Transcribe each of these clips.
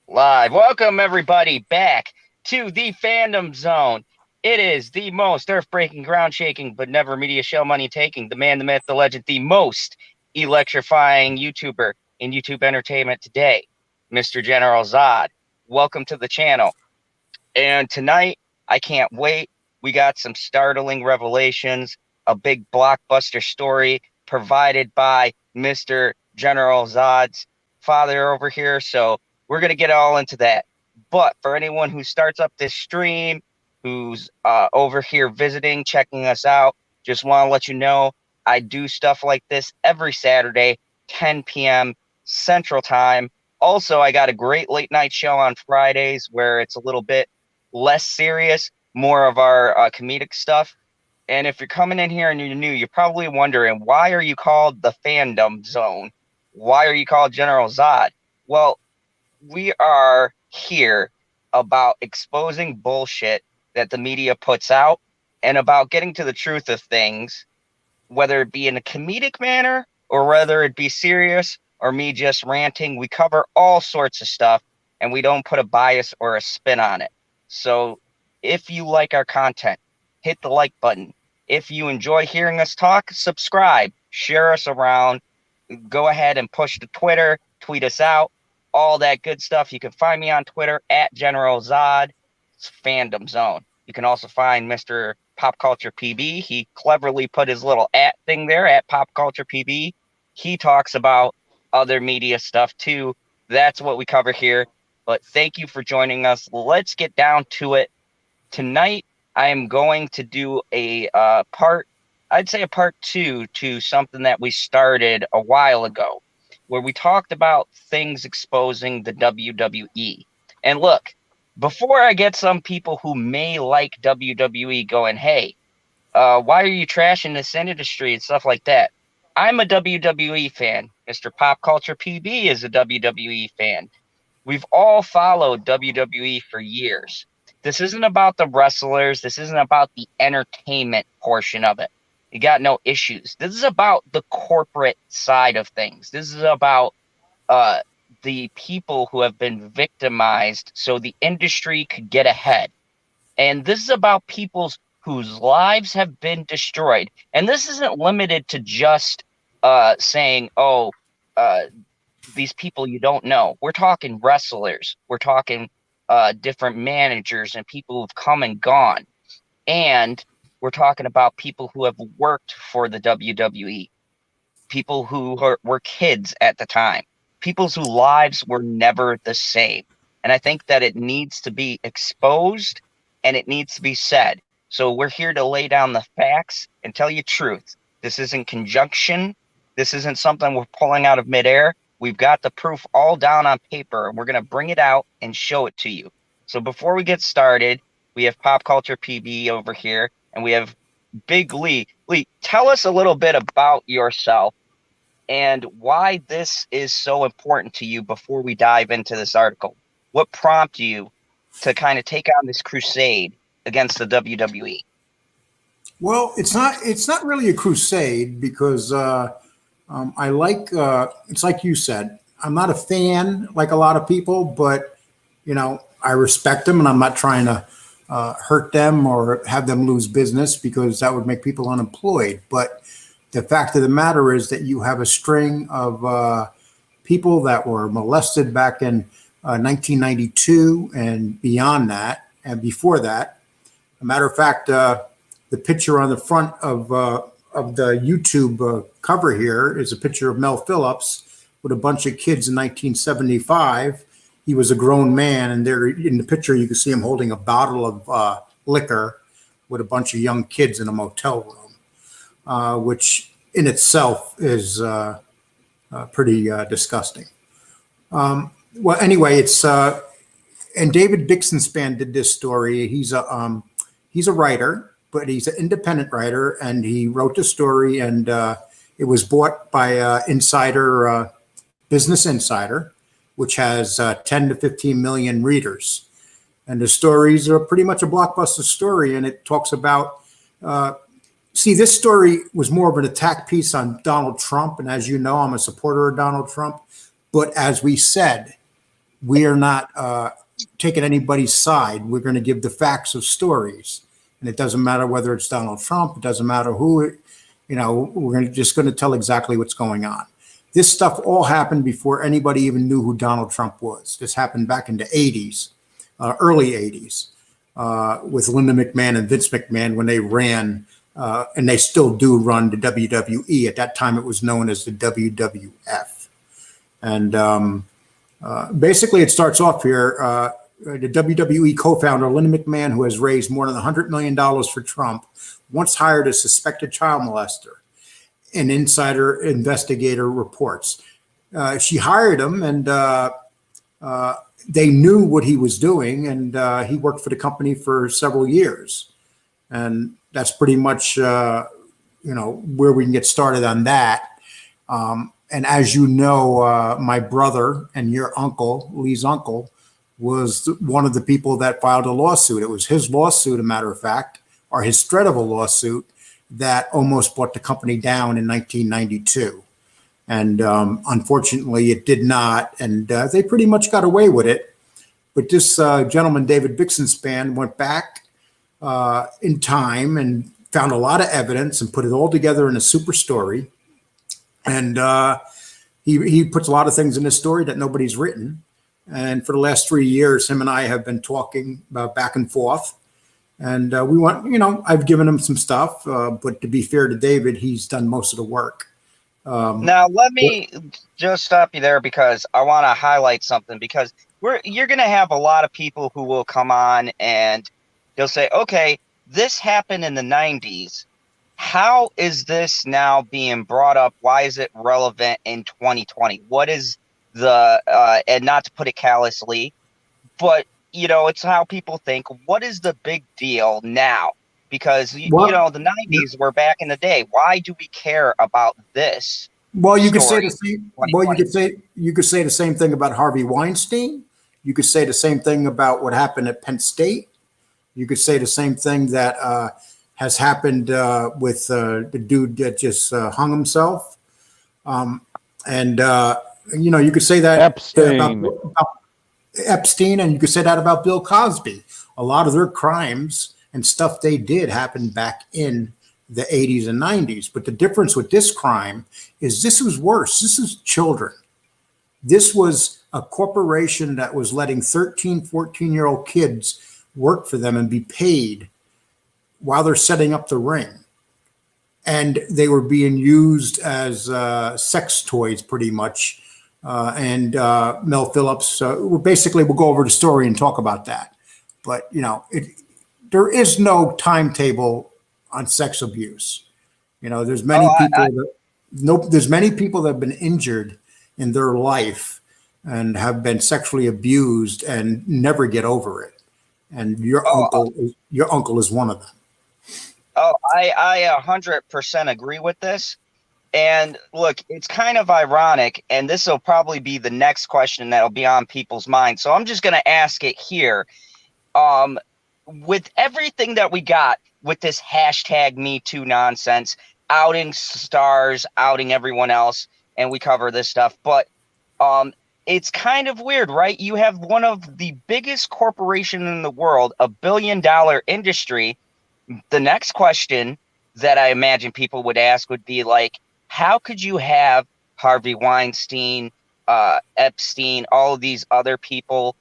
Live. Welcome, everybody, back to the Fandom Zone. It is the most earth-breaking, ground-shaking, but never media show money-taking, the man, the myth, the legend, the most electrifying YouTuber in YouTube entertainment today, Mr. General Zod. Welcome to the channel. And tonight, I can't wait. We got some startling revelations, a big blockbuster story provided by Mr. General Zod's father over here. So we're going to get all into that. But for anyone who starts up this stream, who's over here visiting, checking us out, just want to let you know I do stuff like this every Saturday, 10 p.m. Central Time. Also, I got a great late night show on Fridays where it's a little bit less serious, more of our comedic stuff. And if you're coming in here and you're new, you're probably wondering, why are you called the Fandom Zone? Why are you called General Zod? Well, we are here about exposing bullshit that the media puts out and about getting to the truth of things, whether it be in a comedic manner or whether it be serious or me just ranting. We cover all sorts of stuff and we don't put a bias or a spin on it. So if you like our content, hit the like button. If you enjoy hearing us talk, subscribe, share us around, go ahead and push to Twitter, tweet us out, all that good stuff. You can find me on Twitter at General Zod. It's Fandom Zone. You can also find Mr. Pop Culture PB. He cleverly put his little at thing there at Pop Culture PB. He talks about other media stuff too. That's what we cover here. But thank you for joining us. Let's get down to it. Tonight, I am going to do a I'd say a part two to something that we started a while ago, where we talked about things exposing the WWE. And look, before I get some people who may like WWE going, hey, why are you trashing this industry and stuff like that? I'm a WWE fan. Mr. Pop Culture PB is a WWE fan. We've all followed WWE for years. This isn't about the wrestlers. This isn't about the entertainment portion of it. You got no issues. This is about the corporate side of things. This is about uh, the people who have been victimized so the industry could get ahead. And this is about people's whose lives have been destroyed. And this isn't limited to just saying, oh, uh, these people you don't know. We're talking wrestlers. We're talking different managers and people who've come and gone. And we're talking about people who have worked for the WWE, people who were kids at the time, people whose lives were never the same. And I think that it needs to be exposed and it needs to be said. So we're here to lay down the facts and tell you truth. This isn't conjunction. This isn't something we're pulling out of midair. We've got the proof all down on paper, and we're going to bring it out and show it to you. So before we get started, we have Pop Culture PB over here, and we have Big Lee. Lee, tell us a little bit about yourself and why this is so important to you before we dive into this article. What prompted you to kind of take on this crusade against the WWE? Well, it's not really a crusade because I like it's like you said. I'm not a fan like a lot of people, but I respect them, and I'm not trying to hurt them or have them lose business because that would make people unemployed. But the fact of the matter is that you have a string of people that were molested back in 1992 and beyond that, and before that. A matter of fact, the picture on the front of the YouTube cover here is a picture of Mel Phillips with a bunch of kids in 1975. He was a grown man, and there in the picture you can see him holding a bottle of liquor with a bunch of young kids in a motel room, which in itself is pretty disgusting. Well, anyway, it's and David Bixenspan did this story. He's a writer, but he's an independent writer, and he wrote the story, and it was bought by Business Insider, which has 10 to 15 million readers. And the stories are pretty much a blockbuster story, and it talks about, this story was more of an attack piece on Donald Trump, and as you know, I'm a supporter of Donald Trump. But as we said, we are not taking anybody's side. We're going to give the facts of stories, and it doesn't matter whether it's Donald Trump. It doesn't matter who. We're just going to tell exactly what's going on. This stuff all happened before anybody even knew who Donald Trump was. This happened back in the 80s, early 80s, with Linda McMahon and Vince McMahon when they ran, and they still do run the WWE. At that time, it was known as the WWF. And basically, it starts off here. The WWE co-founder, Linda McMahon, who has raised more than $100 million for Trump, once hired a suspected child molester. An insider investigator reports. She hired him, and they knew what he was doing, and he worked for the company for several years. And that's pretty much, where we can get started on that. And as you know, my brother and your uncle, Lee's uncle, was one of the people that filed a lawsuit. It was his lawsuit, a matter of fact, or his threat of a lawsuit, that almost brought the company down in 1992. And unfortunately, it did not. And they pretty much got away with it. But this gentleman, David Bixenspan, went back in time and found a lot of evidence and put it all together in a super story. And he puts a lot of things in this story that nobody's written. And for the last 3 years, him and I have been talking about back and forth. And we want, I've given him some stuff, but to be fair to David, he's done most of the work. Now, let me just stop you there because I want to highlight something, because you're going to have a lot of people who will come on and they'll say, okay, this happened in the 90s. How is this now being brought up? Why is it relevant in 2020? What is and not to put it callously, but it's how people think. What is the big deal now? Because the 90s were back in the day. Why do we care about this? Well, you could say the same. Well, you could say the same thing about Harvey Weinstein. You could say the same thing about what happened at Penn State. You could say the same thing that has happened with the dude that just hung himself. You could say that about Epstein, and you could say that about Bill Cosby. A lot of their crimes and stuff they did happened back in the 80s and 90s. But the difference with this crime is this was worse. This is children. This was a corporation that was letting 13, 14-year-old kids work for them and be paid while they're setting up the ring. And they were being used as sex toys pretty much. Mel Phillips, we'll go over the story and talk about that. But, there is no timetable on sex abuse. There's many there's many people that have been injured in their life and have been sexually abused and never get over it. And your uncle is one of them. Oh, I 100% agree with this. And look, it's kind of ironic, and this will probably be the next question that'll be on people's minds. So I'm just going to ask it here. With everything that we got with this hashtag Me Too nonsense, outing stars, outing everyone else, and we cover this stuff, but it's kind of weird, right? You have one of the biggest corporations in the world, $1 billion industry. The next question that I imagine people would ask would be like, how could you have Harvey Weinstein, Epstein, all of these other people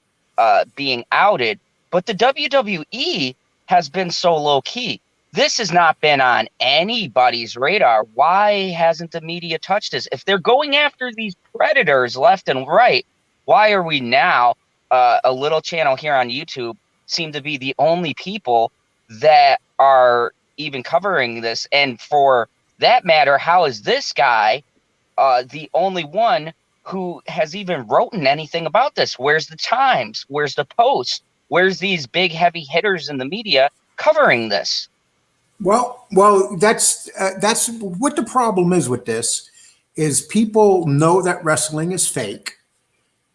being outed, but the WWE has been so low key? This has not been on anybody's radar. Why hasn't the media touched this? If they're going after these predators left and right, why are we now, a little channel here on YouTube, seem to be the only people that are even covering this? And for that matter, how is this guy the only one who has even written anything about this? Where's the Times? Where's the Post? Where's these big heavy hitters in the media covering this? Well, that's what the problem is with this. Is people know that wrestling is fake,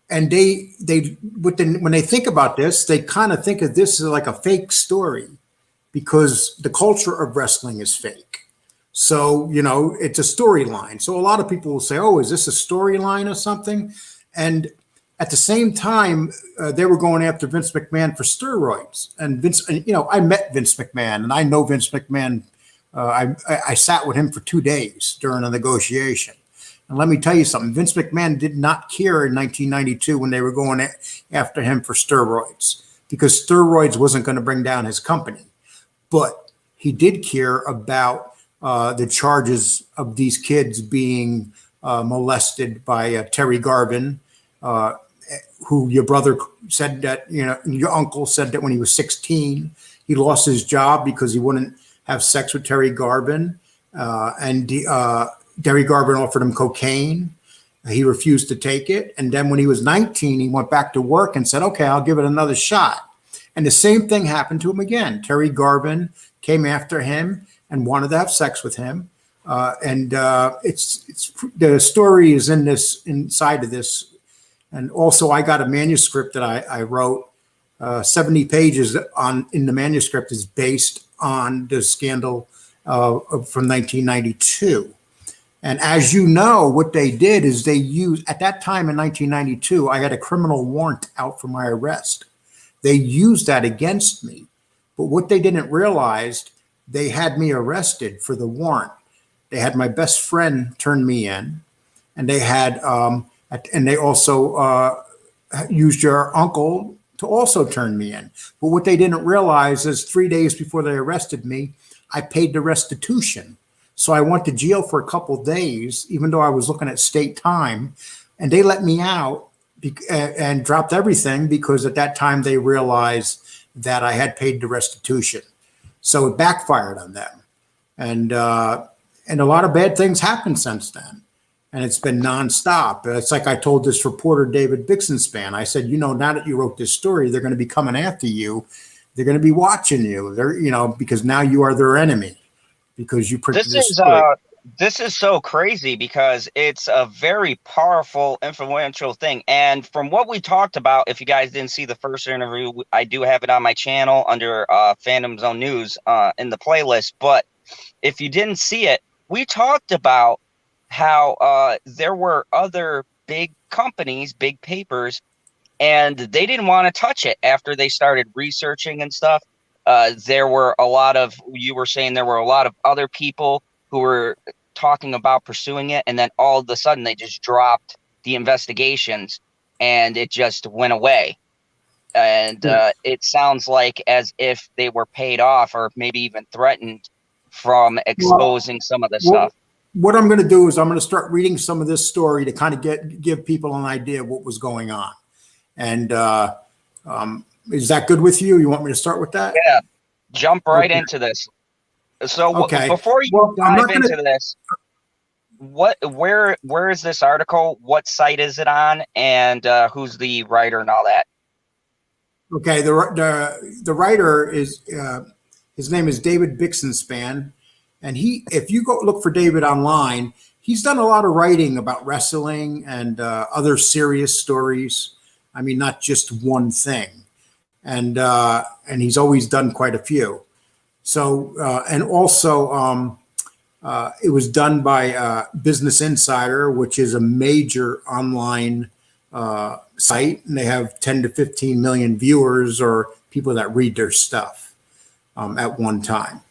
and when they think about this, they kind of think of this as like a fake story because the culture of wrestling is fake. So, it's a storyline. So a lot of people will say, oh, is this a storyline or something? And at the same time, they were going after Vince McMahon for steroids. And Vince, you know, I met Vince McMahon, and I know Vince McMahon. I sat with him for 2 days during a negotiation. And let me tell you something, Vince McMahon did not care in 1992 when they were going after him for steroids, because steroids wasn't going to bring down his company. But he did care about the charges of these kids being molested by Terry Garvin, who your brother said that, you know, your uncle said that when he was 16, he lost his job because he wouldn't have sex with Terry Garvin. And Terry Garvin offered him cocaine. He refused to take it. And then when he was 19, he went back to work and said, okay, I'll give it another shot. And the same thing happened to him again. Terry Garvin came after him and wanted to have sex with him. It's the story is inside of this. And also, I got a manuscript that I wrote. 70 pages in the manuscript is based on the scandal from 1992. And as you know, what they did is they used, at that time in 1992, I had a criminal warrant out for my arrest. They used that against me. But what they didn't realize, they had me arrested for the warrant. They had my best friend turn me in, and they had, and they also used your uncle to also turn me in. But what they didn't realize is 3 days before they arrested me, I paid the restitution. So I went to jail for a couple of days, even though I was looking at state time, and they let me out and dropped everything because at that time they realized that I had paid the restitution. So it backfired on them. And a lot of bad things happened since then. And it's been nonstop. It's like I told this reporter, David Bixenspan, I said, you know, now that you wrote this story, they're going to be coming after you. They're going to be watching you. They're, you know, because now you are their enemy because you printed this story. This is so crazy because it's a very powerful, influential thing. And from what we talked about, if you guys didn't see the first interview, I do have it on my channel under Fandom Zone News in the playlist. But if you didn't see it, we talked about how there were other big companies, big papers, and they didn't want to touch it after they started researching and stuff. There were a lot of, you were saying there were a lot of other people who were talking about pursuing it, and then all of a sudden they just dropped the investigations and it just went away. And it sounds like as if they were paid off or maybe even threatened from exposing some of the stuff. What I'm going to do is I'm going to start reading some of this story to kind of give people an idea of what was going on. And is that good with you? You want me to start with that? Yeah, jump right into this. So before you dive into this, where is this article? What site is it on? And who's the writer and all that? Okay, the writer is his name is David Bixenspan, and if you go look for David online, he's done a lot of writing about wrestling and other serious stories. I mean, not just one thing, and he's always done quite a few. So, and also, it was done by Business Insider, which is a major online site, and they have 10 to 15 million viewers or people that read their stuff at one time.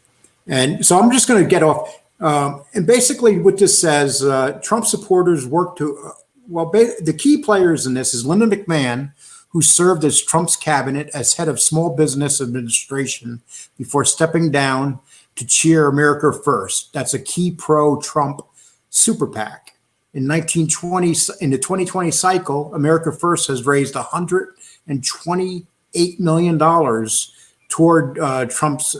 And so I'm just going to get off. And basically what this says, Trump supporters work to, the key players in this is Linda McMahon, who served as Trump's cabinet as head of small business administration before stepping down to cheer America First. That's a key pro-Trump super PAC. In the 2020 cycle, America First has raised $128 million toward Trump's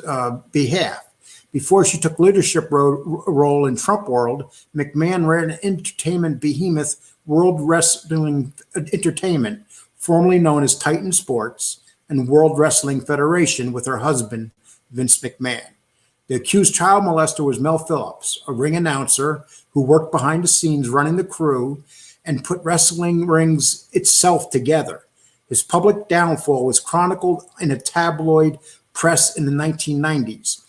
behalf. Before she took leadership role in Trump World, McMahon ran an entertainment behemoth, World Wrestling Entertainment, formerly known as Titan Sports, and World Wrestling Federation with her husband, Vince McMahon. The accused child molester was Mel Phillips, a ring announcer who worked behind the scenes running the crew and put wrestling rings itself together. His public downfall was chronicled in a tabloid press in the 1990s.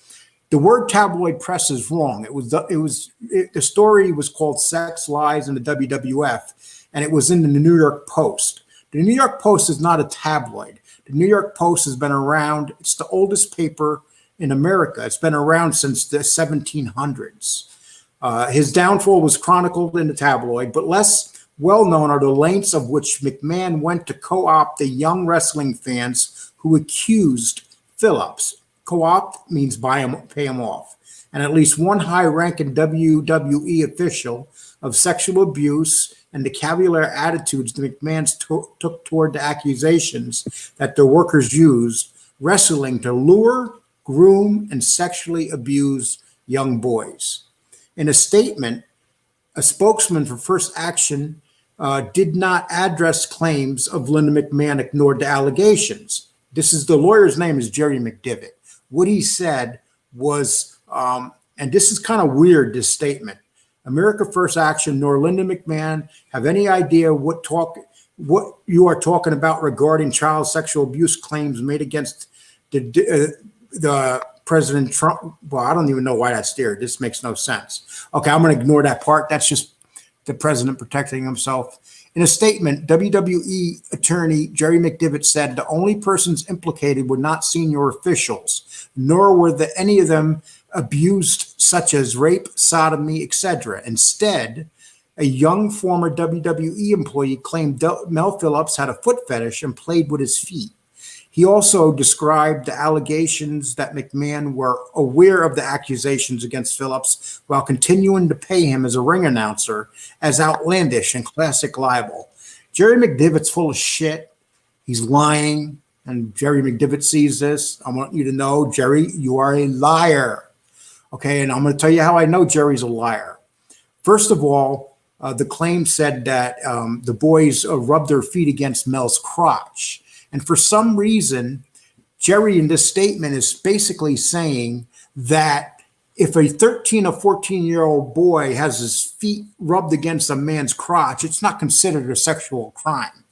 The word tabloid press is wrong. The story was called Sex, Lies, and the WWF, and it was in the New York Post. The New York Post is not a tabloid. The New York Post has been around. It's the oldest paper in America. It's been around since the 1700s. His downfall was chronicled in the tabloid, but less well known are the lengths of which McMahon went to co-opt the young wrestling fans who accused Phillips. Co-opt means buy him, pay him off. And at least one high-ranking WWE official of sexual abuse and the cavalier attitudes the McMahons took toward the accusations that the workers used wrestling to lure, groom, and sexually abuse young boys. In a statement, a spokesman for First Action did not address claims of Linda McMahon, ignored the allegations. The lawyer's name is Jerry McDivitt. What he said was, and this is kind of weird, this statement, America First Action nor Linda McMahon have any idea what you are talking about regarding child sexual abuse claims made against the President Trump. Well, I don't even know why that's there. This makes no sense. Okay, I'm going to ignore that part. That's just the president protecting himself. In a statement, WWE attorney Jerry McDivitt said the only persons implicated were not senior officials, nor were any of them abused, such as rape, sodomy, etc. Instead, a young former WWE employee claimed Mel Phillips had a foot fetish and played with his feet. He also described the allegations that McMahon were aware of the accusations against Phillips while continuing to pay him as a ring announcer as outlandish and classic libel. Jerry McDivitt's full of shit. He's lying, and Jerry McDivitt sees this. I want you to know, Jerry, you are a liar. Okay, and I'm going to tell you how I know Jerry's a liar. First of all, the claim said that the boys rubbed their feet against Mel's crotch. And for some reason, Jerry in this statement is basically saying that if a 13 or 14-year-old boy has his feet rubbed against a man's crotch, it's not considered a sexual crime.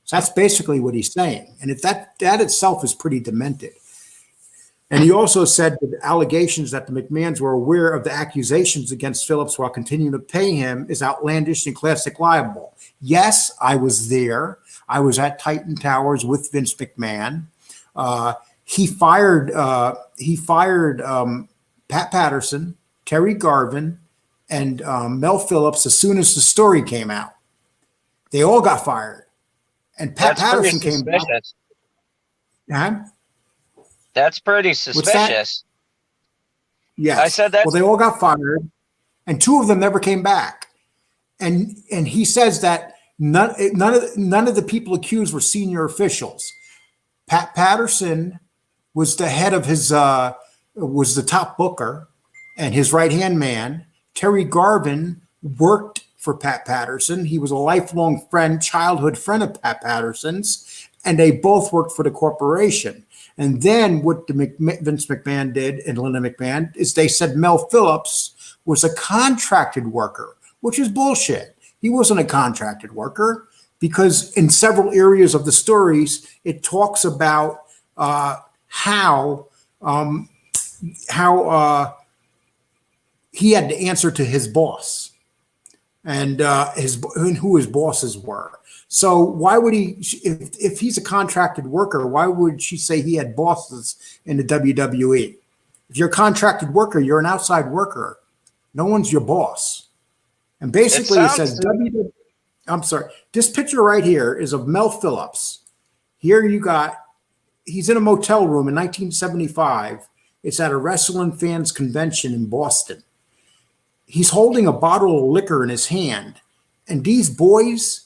So that's basically what he's saying. And if that itself is pretty demented. And he also said that the allegations that the McMahons were aware of the accusations against Phillips while continuing to pay him is outlandish and classic libel. Yes, I was there. I was at Titan Towers with Vince McMahon. He fired Pat Patterson, Terry Garvin, and Mel Phillips as soon as the story came out. They all got fired. And Pat Patterson came back. Huh? That's pretty suspicious. Yes. I said that. Well, they all got fired, and two of them never came back. And he says that none of the people accused were senior officials. Pat Patterson was the head of was the top booker and his right-hand man. Terry Garvin worked for Pat Patterson. He was a lifelong friend, childhood friend of Pat Patterson's, and they both worked for the corporation. And then what Vince McMahon did and Linda McMahon is they said Mel Phillips was a contracted worker, which is bullshit. He wasn't a contracted worker because in several areas of the stories, it talks about how he had to answer to his boss and who his bosses were. So why would he, if he's a contracted worker, why would she say he had bosses in the WWE? If you're a contracted worker, you're an outside worker. No one's your boss. And basically it says, I'm sorry, this picture right here is of Mel Phillips. Here he's in a motel room in 1975. It's at a wrestling fans convention in Boston. He's holding a bottle of liquor in his hand. And these boys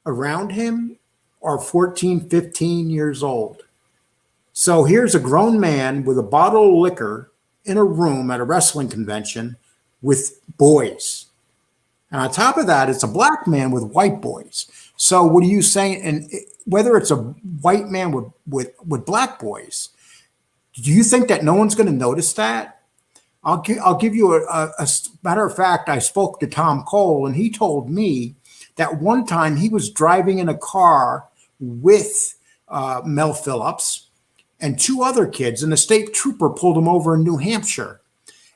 around him are 14, 15 years old. So here's a grown man with a bottle of liquor in a room at a wrestling convention with boys. And on top of that, it's a black man with white boys. So what are you saying? And whether it's a white man with black boys, do you think that no one's going to notice that? I'll give you a matter of fact. I spoke to Tom Cole, and he told me that one time he was driving in a car with Mel Phillips and two other kids, and the state trooper pulled him over in New Hampshire.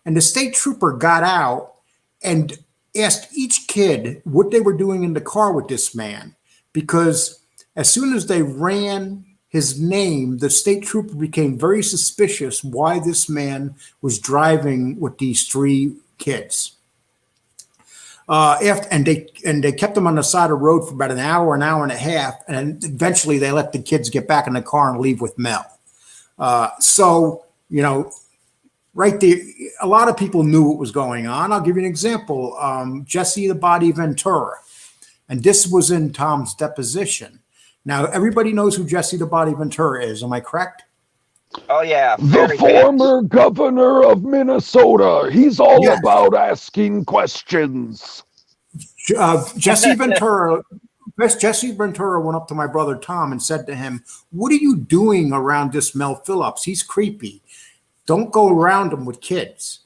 And the state trooper got out and asked each kid what they were doing in the car with this man, because As soon as they ran his name, the state trooper became very suspicious why this man was driving with these three kids. And they kept them on the side of the road for about an hour and a half, and eventually they let the kids get back in the car and leave with Mel. So right there, a lot of people knew what was going on. I'll give you an example: Jesse the Body Ventura, and this was in Tom's deposition. Now everybody knows who Jesse the Body Ventura is. Am I correct? Oh yeah, The former governor of Minnesota. He's all about asking questions. Jesse Ventura went up to my brother Tom and said to him, "What are you doing around this Mel Phillips? He's creepy. Don't go around him with kids."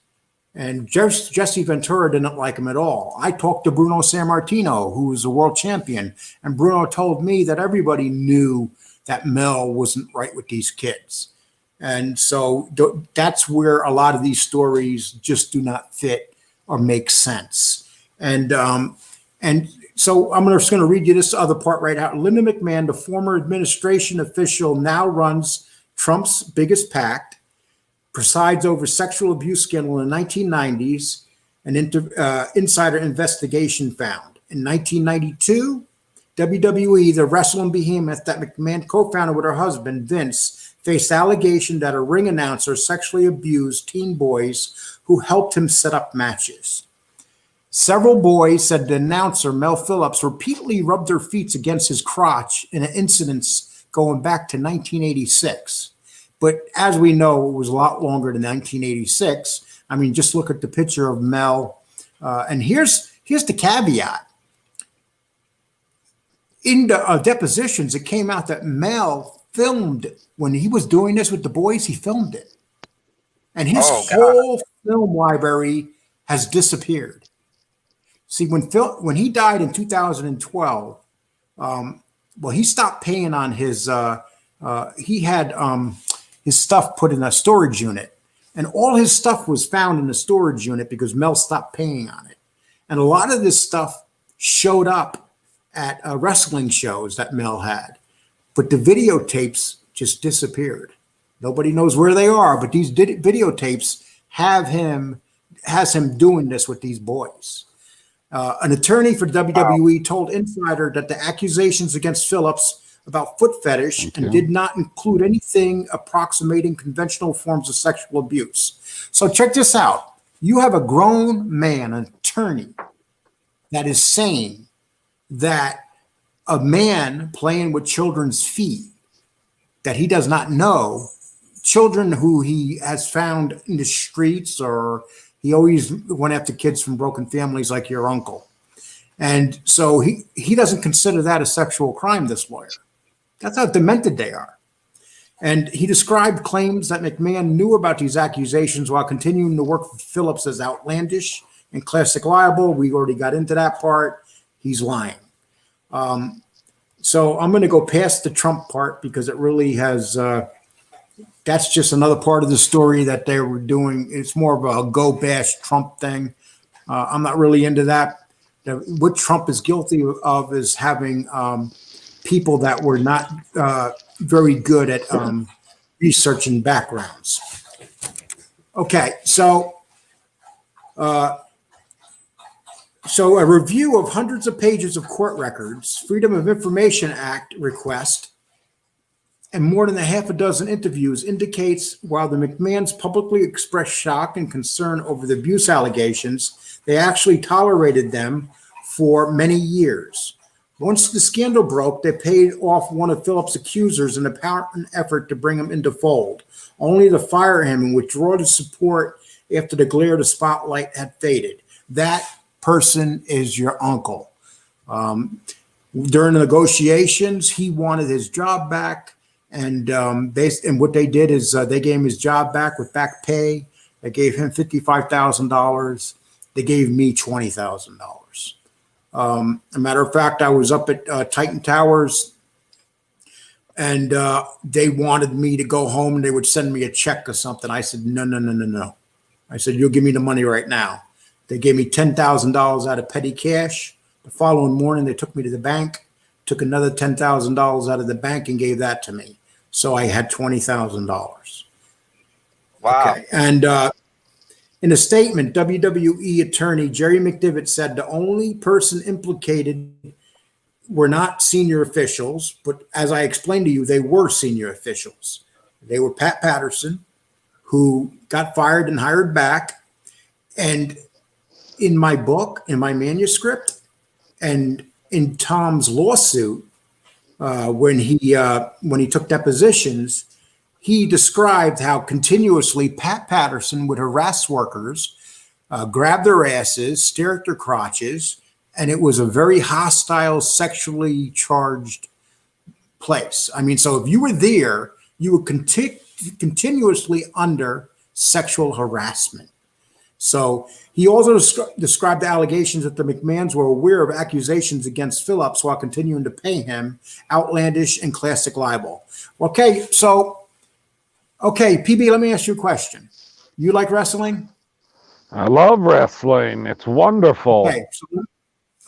And Jesse Ventura didn't like him at all. I talked to Bruno Sammartino, who was a world champion, and Bruno told me that everybody knew that Mel wasn't right with these kids. And so that's where a lot of these stories just do not fit or make sense. And so I'm just going to read you this other part right out. Linda McMahon, the former administration official, now runs Trump's biggest PAC, presides over sexual abuse scandal in the 1990s, an insider investigation found. In 1992, WWE, the wrestling behemoth that McMahon co-founded with her husband, Vince, faced allegation that a ring announcer sexually abused teen boys who helped him set up matches. Several boys said the announcer, Mel Phillips, repeatedly rubbed their feet against his crotch in incidents going back to 1986. But as we know, it was a lot longer than 1986. I mean, just look at the picture of Mel. And here's the caveat. In the depositions, it came out that Mel filmed when he was doing this with the boys. He filmed it, and his whole film library has disappeared. See, when he died in 2012, he stopped paying on his. He had his stuff put in a storage unit, and all his stuff was found in the storage unit because Mel stopped paying on it, and a lot of this stuff showed up at wrestling shows that Mel had, but the videotapes just disappeared. Nobody knows where they are, but these videotapes has him doing this with these boys. An attorney for WWE told Insider that the accusations against Phillips about foot fetish and did not include anything approximating conventional forms of sexual abuse. So check this out. You have a grown man, an attorney, that is saying that a man playing with children's feet that he does not know, children who he has found in the streets, or he always went after kids from broken families like your uncle. And so he doesn't consider that a sexual crime, this lawyer. That's how demented they are. And he described claims that McMahon knew about these accusations while continuing to work with Phillips as outlandish and classic libel. We already got into that part. He's lying. So I'm going to go past the Trump part because it really has, that's just another part of the story that they were doing. It's more of a go bash Trump thing. I'm not really into that. What Trump is guilty of is having people that were not very good at researching backgrounds. Okay, so a review of hundreds of pages of court records, Freedom of Information Act request, and more than a half a dozen interviews indicates while the McMahons publicly expressed shock and concern over the abuse allegations, they actually tolerated them for many years. Once the scandal broke, they paid off one of Phillips' accusers in an apparent effort to bring him into fold, only to fire him and withdraw his support after the glare of the spotlight had faded. That person is your uncle. During the negotiations, he wanted his job back, and what they did is they gave him his job back with back pay. They gave him $55,000. They gave me $20,000. A matter of fact, I was up at Titan Towers, and they wanted me to go home, and they would send me a check or something. I said, no. I said, you'll give me the money right now. They gave me $10,000 out of petty cash. The following morning, they took me to the bank. took another $10,000 out of the bank and gave that to me. So I had $20,000. Wow. Okay. And in a statement, WWE attorney Jerry McDivitt said the only person implicated were not senior officials, but as I explained to you, they were senior officials. They were Pat Patterson, who got fired and hired back. And in my book, in my manuscript, and in Tom's lawsuit, when he took depositions, he described how continuously Pat Patterson would harass workers, grab their asses, stare at their crotches, and it was a very hostile, sexually charged place. I mean, so if you were there, you were continuously under sexual harassment. So he also described the allegations that the McMahons were aware of accusations against Phillips while continuing to pay him, outlandish and classic libel. Okay, PB, let me ask you a question. You like wrestling? I love wrestling. It's wonderful.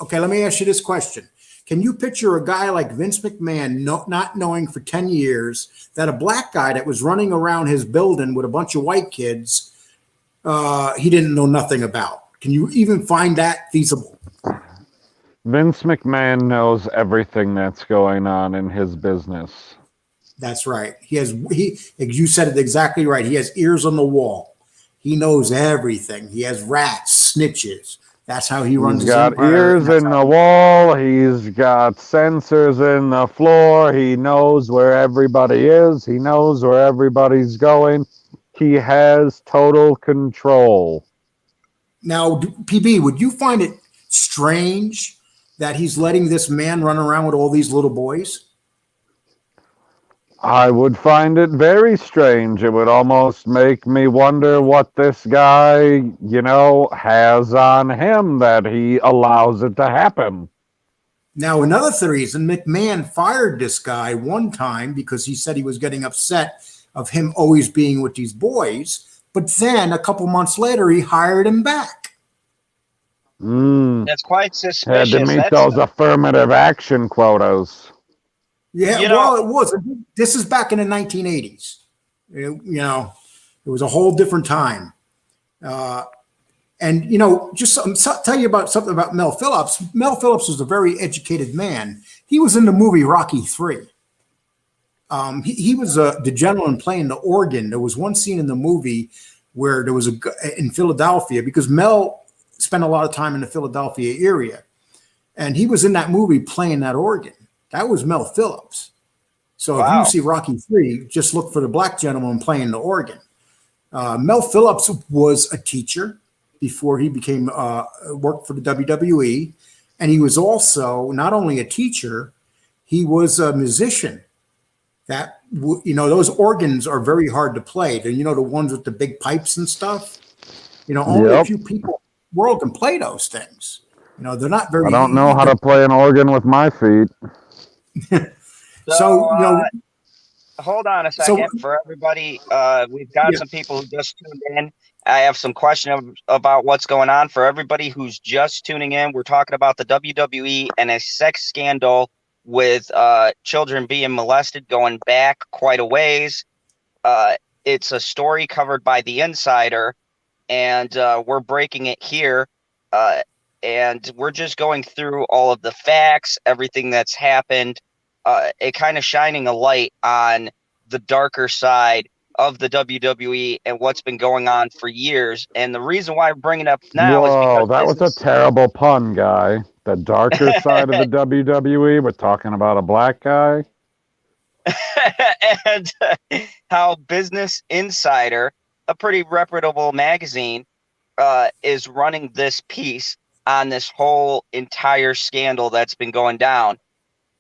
Okay, let me ask you this question. Can you picture a guy like Vince McMahon not knowing for 10 years that a black guy that was running around his building with a bunch of white kids, he didn't know nothing about? Can you even find that feasible? Vince McMahon knows everything that's going on in his business. That's right. You said it exactly right. He has ears on the wall. He knows everything. He has rats, snitches. That's how he runs his empire. He's got ears in the wall. He's got sensors in the floor. He knows where everybody is. He knows where everybody's going. He has total control. Now, PB, would you find it strange that he's letting this man run around with all these little boys? I would find it very strange. It would almost make me wonder what this guy, has on him that he allows it to happen. Now, another reason, McMahon fired this guy one time because he said he was getting upset of him always being with these boys. But then a couple months later, he hired him back. That's quite suspicious. Had to meet those affirmative action quotas. Yeah, it was. This is back in the 1980s. It was a whole different time. And, just tell you about something about Mel Phillips. Mel Phillips was a very educated man. He was in the movie Rocky III. He was the gentleman playing the organ. There was one scene in the movie where there was in Philadelphia, because Mel spent a lot of time in the Philadelphia area. And he was in that movie playing that organ. That was Mel Phillips. So If you see Rocky III, just look for the black gentleman playing the organ. Mel Phillips was a teacher before he became worked for the WWE. And he was also not only a teacher, he was a musician. That, those organs are very hard to play. The ones with the big pipes and stuff. Only a few people in the world can play those things. They're not very. I don't know how to play an organ with my feet. Hold on a second for everybody. We've got some people who just tuned in. I have some questions about what's going on. For everybody who's just tuning in, we're talking about the WWE and a sex scandal with children being molested going back quite a ways. It's a story covered by The Insider, and we're breaking it here. And we're just going through all of the facts, everything that's happened, it kind of shining a light on the darker side of the WWE and what's been going on for years. And the reason why I'm bringing it up now is because that was a terrible pun, guy. The darker side of the WWE. We're talking about a black guy. And how Business Insider, a pretty reputable magazine, is running this piece on this whole entire scandal that's been going down.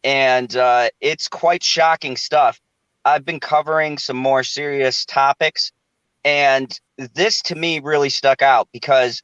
And it's quite shocking stuff. I've been covering some more serious topics, and this to me really stuck out because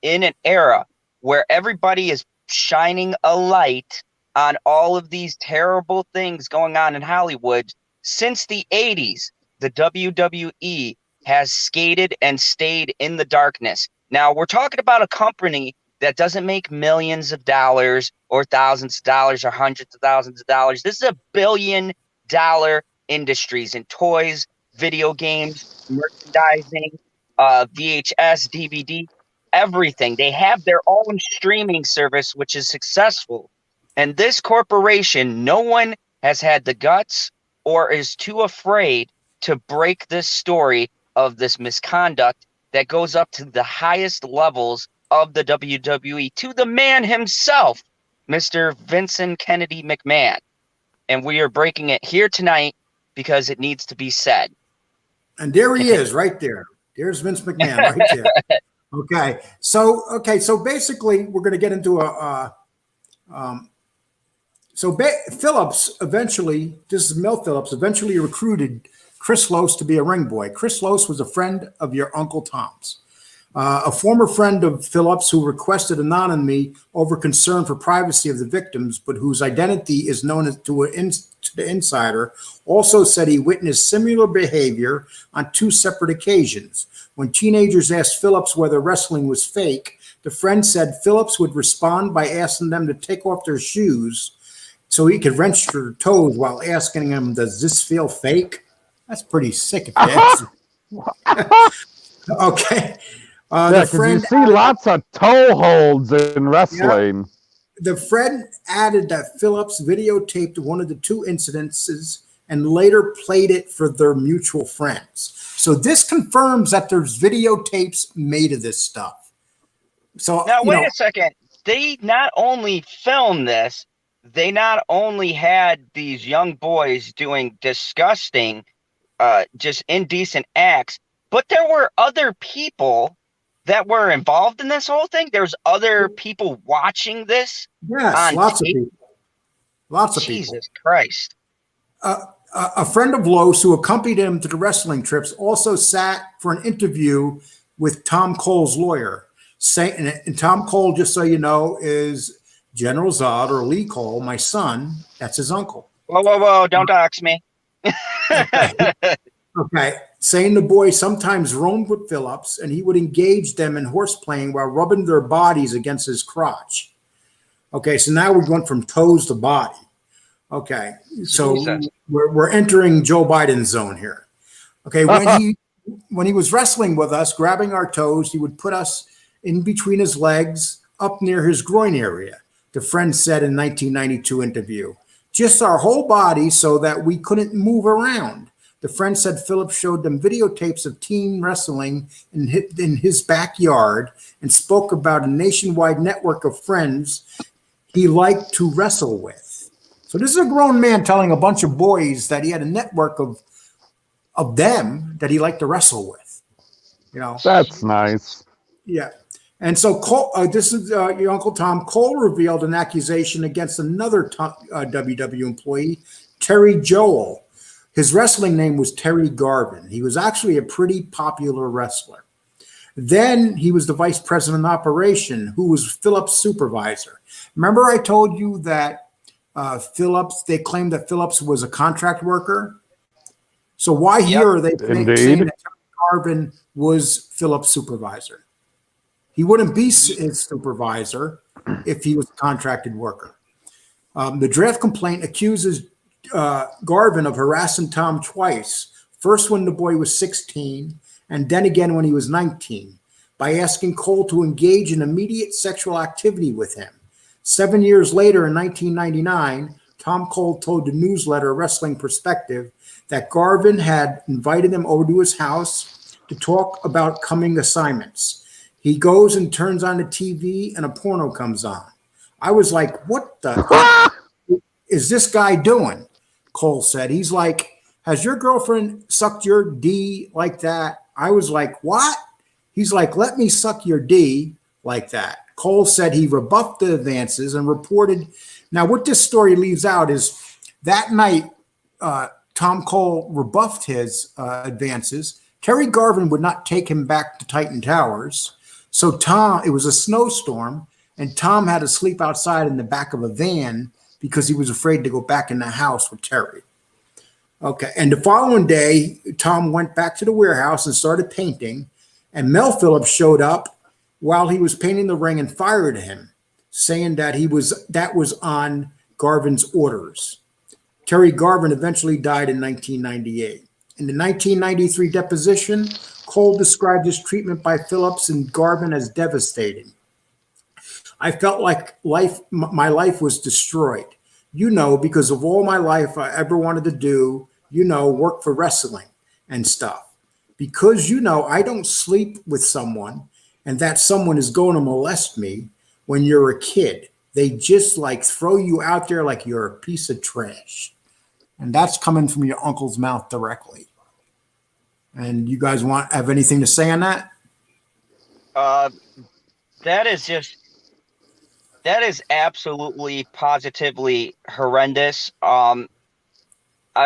in an era where everybody is shining a light on all of these terrible things going on in Hollywood, since the 80s, the WWE has skated and stayed in the darkness. Now, we're talking about a company that doesn't make millions of dollars or thousands of dollars or hundreds of thousands of dollars. This is a billion-dollar industries in toys, video games, merchandising, VHS, DVD, everything. They have their own streaming service, which is successful. And this corporation, no one has had the guts or is too afraid to break this story of this misconduct that goes up to the highest levels of the WWE, to the man himself, Mr. Vincent Kennedy McMahon. And we are breaking it here tonight because it needs to be said. And there he is, right there. There's Vince McMahon, right there. Okay, so basically, we're going to get into Phillips eventually, this is Mel Phillips, eventually recruited Chris Lose to be a ring boy. Chris Lose was a friend of your Uncle Tom's. A former friend of Phillips who requested anonymity over concern for privacy of the victims, but whose identity is known to the insider, also said he witnessed similar behavior on 2 separate occasions. When teenagers asked Phillips whether wrestling was fake, the friend said Phillips would respond by asking them to take off their shoes so he could wrench their toes while asking them, "Does this feel fake?" That's pretty sick if you ask. Okay. Yeah, because you see lots of toe holds in wrestling. The friend added that Phillips videotaped one of the 2 incidences and later played it for their mutual friends. So this confirms that there's videotapes made of this stuff. So now, wait a second. They not only filmed this, they not only had these young boys doing disgusting, just indecent acts, but there were other people that were involved in this whole thing. There's other people watching this. Yes, lots of people. Lots of people. Jesus Christ. A friend of Lose who accompanied him to the wrestling trips also sat for an interview with Tom Cole's lawyer. And Tom Cole, just so you know, is General Zod or Lee Cole, my son. That's his uncle. Whoa. Don't dox me. Okay. Saying the boy sometimes roamed with Phillips and he would engage them in horse playing while rubbing their bodies against his crotch. Okay. So now we're going from toes to body. Okay. So we're entering Joe Biden's zone here. Okay. When he was wrestling with us, grabbing our toes, he would put us in between his legs up near his groin area, the friend said in 1992 interview. Just our whole body so that we couldn't move around. The friend said Phillips showed them videotapes of teen wrestling in his backyard and spoke about a nationwide network of friends he liked to wrestle with. So this is a grown man telling a bunch of boys that he had a network of them that he liked to wrestle with. That's nice. Yeah. And so Cole, this is your Uncle Tom. Cole revealed an accusation against another WW employee, Terry Joel. His wrestling name was Terry Garvin. He was actually a pretty popular wrestler. Then he was the vice president of operation, who was Phillips' supervisor. Remember I told you that they claimed that Phillips was a contract worker? So why here are they saying that Terry Garvin was Phillips' supervisor? He wouldn't be his supervisor if he was a contracted worker. The draft complaint accuses Garvin of harassing Tom twice, first when the boy was 16 and then again when he was 19, by asking Cole to engage in immediate sexual activity with him. 7 years later in 1999, Tom Cole told the newsletter Wrestling Perspective that Garvin had invited him over to his house to talk about coming assignments. He goes and turns on the TV and a porno comes on. I was like, what the is this guy doing? Cole said. He's like, has your girlfriend sucked your D like that? I was like, what? He's like, let me suck your D like that. Cole said he rebuffed the advances and reported. Now, what this story leaves out is that night, Tom Cole rebuffed his advances. Terry Garvin would not take him back to Titan Towers. So it was a snowstorm, and Tom had to sleep outside in the back of a van because he was afraid to go back in the house with Terry. Okay, and the following day, Tom went back to the warehouse and started painting, and Mel Phillips showed up while he was painting the ring and fired him, saying that that was on Garvin's orders. Terry Garvin eventually died in 1998. In the 1993 deposition, Cole described his treatment by Phillips and Garvin as devastating. I felt like my life was destroyed, because of all my life I ever wanted to do, work for wrestling and stuff. Because, I don't sleep with someone and that someone is going to molest me when you're a kid. They just like throw you out there like you're a piece of trash. And that's coming from your uncle's mouth directly. And you guys have anything to say on that? That is absolutely positively horrendous. I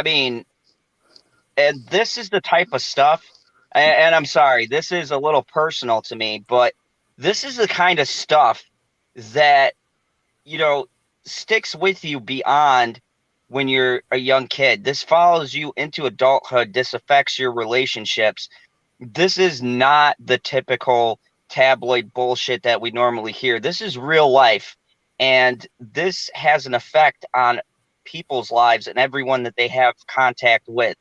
mean, and this is the type of stuff, and I'm sorry, this is a little personal to me, but this is the kind of stuff that, sticks with you beyond when you're a young kid. This follows you into adulthood. This affects your relationships. This is not the typical tabloid bullshit that we normally hear. This is real life, and this has an effect on people's lives and everyone that they have contact with.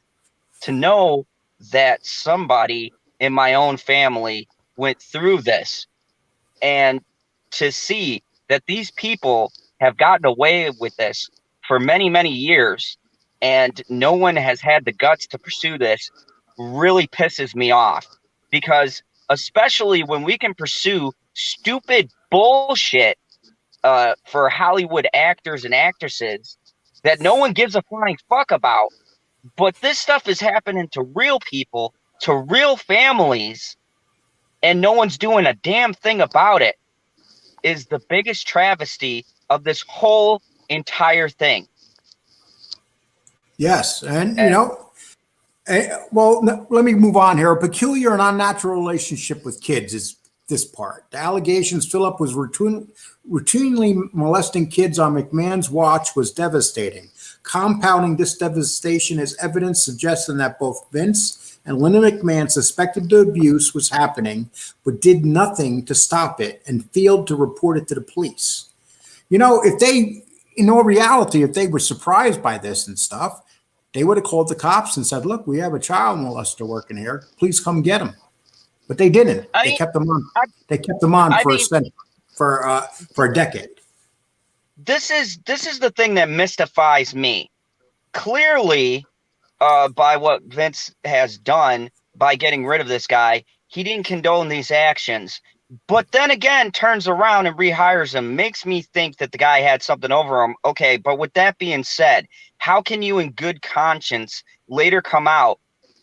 To know that somebody in my own family went through this, and to see that these people have gotten away with this for many, many years, and no one has had the guts to pursue this, really pisses me off. Because especially when we can pursue stupid bullshit for Hollywood actors and actresses that no one gives a flying fuck about, but this stuff is happening to real people, to real families, and no one's doing a damn thing about it, is the biggest travesty of this whole entire thing. Yes. And, let me move on here. A peculiar and unnatural relationship with kids is this part. The allegations Philip was routinely molesting kids on McMahon's watch was devastating. Compounding this devastation is evidence suggesting that both Vince and Linda McMahon suspected the abuse was happening, but did nothing to stop it and failed to report it to the police. If they, in all reality, if they were surprised by this and stuff, they would have called the cops and said, look, we have a child molester working here. Please come get him. But they didn't. They kept them on. They kept them on for a decade. This is the thing that mystifies me. Clearly, by what Vince has done by getting rid of this guy, he didn't condone these actions. But then again, turns around and rehires him. Makes me think that the guy had something over him. Okay, but with that being said, how can you in good conscience later come out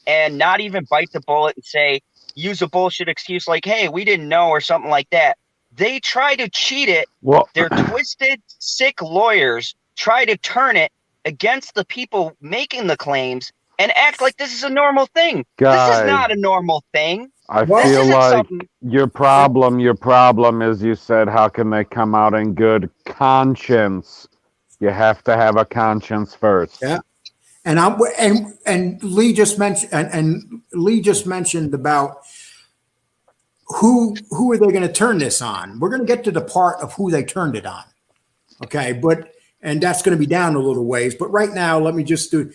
and not even bite the bullet and say, use a bullshit excuse like, hey, we didn't know, or something like that? They try to cheat it. Well, their twisted, sick lawyers try to turn it against the people making the claims and act like this is a normal thing. Guys, this is not a normal thing. I feel like your problem is, you said, how can they come out in good conscience? You have to have a conscience first. Yeah. And Lee just mentioned about who are they going to turn this on? We're going to get to the part of who they turned it on. Okay. And that's going to be down a little ways. But right now, let me just do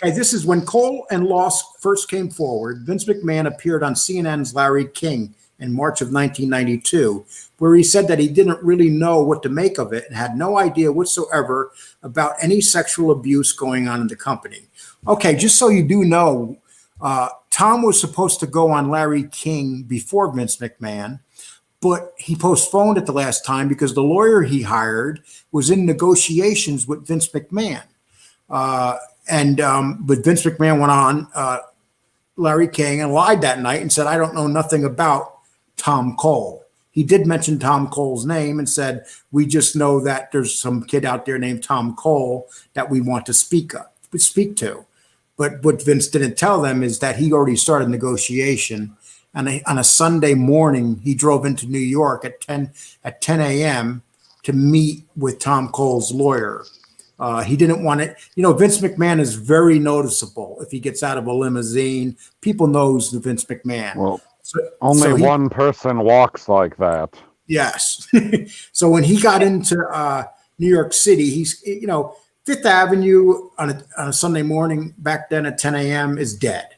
this is when Cole and Loss first came forward. Vince McMahon appeared on CNN's Larry King in March of 1992, where he said that he didn't really know what to make of it and had no idea whatsoever about any sexual abuse going on in the company. Okay, just so you do know, Tom was supposed to go on Larry King before Vince McMahon, but he postponed it the last time because the lawyer he hired was in negotiations with Vince McMahon. But Vince McMahon went on Larry King and lied that night and said, I don't know nothing about Tom Cole. He did mention Tom Cole's name and said, we just know that there's some kid out there named Tom Cole that we want to speak to. But what Vince didn't tell them is that he already started negotiation. And on a Sunday morning, he drove into New York at 10 a.m. to meet with Tom Cole's lawyer. He didn't want it. Vince McMahon is very noticeable. If he gets out of a limousine, people knows the Vince McMahon. Well, Only So he one person walks like that. Yes. So when he got into New York City, Fifth Avenue on a Sunday morning back then at 10 a.m. is dead.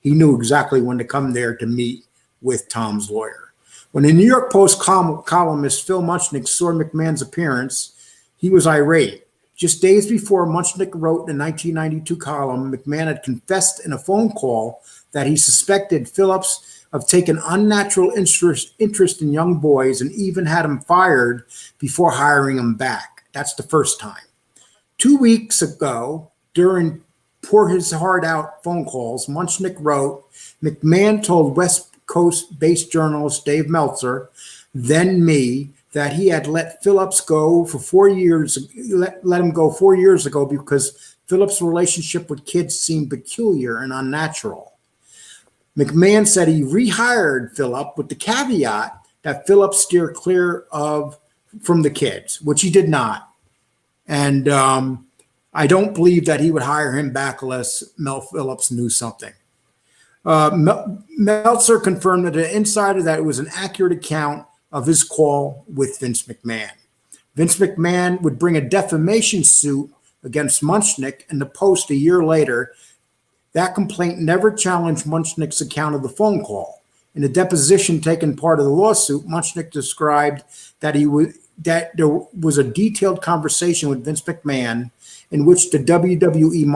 He knew exactly when to come there to meet with Tom's lawyer. When the New York Post columnist Phil Muchnick saw McMahon's appearance, he was irate. Just days before, Muchnick wrote in the 1992 column, McMahon had confessed in a phone call that he suspected Phillips of taking unnatural interest in young boys and even had him fired before hiring him back. That's the first time. 2 weeks ago, during pour his heart out phone calls, Muchnick wrote, McMahon told West Coast based journalist Dave Meltzer, then me, that he had let Phillips go for 4 years, let him go 4 years ago because Phillips' relationship with kids seemed peculiar and unnatural. McMahon said he rehired Phillips with the caveat that Phillips steer clear from the kids, which he did not. And I don't believe that he would hire him back unless Mel Phillips knew something. Meltzer confirmed to an insider that it was an accurate account of his call with Vince McMahon. Vince McMahon would bring a defamation suit against Muchnick and the Post a year later. That complaint never challenged Muchnick's account of the phone call. In a deposition taken part of the lawsuit, Muchnick described that there was a detailed conversation with Vince McMahon in which the WWE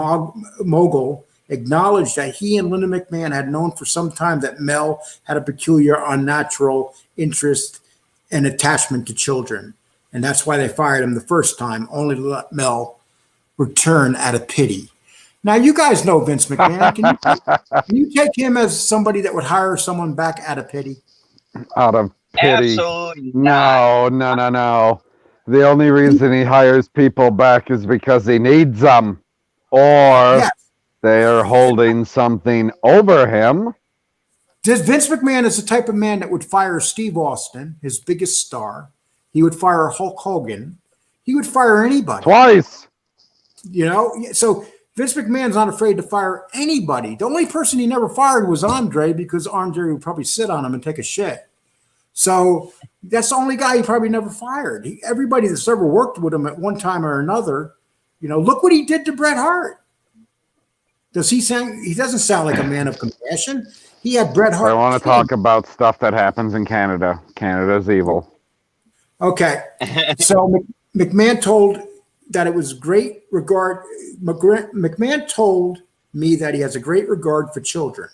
mogul acknowledged that he and Linda McMahon had known for some time that Mel had a peculiar, unnatural interest and attachment to children. And that's why they fired him the first time, only to let Mel return out of pity. Now, you guys know Vince McMahon. Can you take him as somebody that would hire someone back out of pity? Out of pity. Absolutely not. No. The only reason he hires people back is because he needs them. Or Yes. they are holding something over him. Vince McMahon is the type of man that would fire Steve Austin, his biggest star. He would fire Hulk Hogan. He would fire anybody. Twice. So Vince McMahon's not afraid to fire anybody. The only person he never fired was Andre, because Andre would probably sit on him and take a shit. So that's the only guy he probably never fired. Everybody that's ever worked with him at one time or another, look what he did to Bret Hart. Does he sound? He doesn't sound like a man of compassion. He had Bret Hart. I want to talk about stuff that happens in Canada. Canada's evil. Okay. So McMahon told that it was great regard. McMahon told me that he has a great regard for children.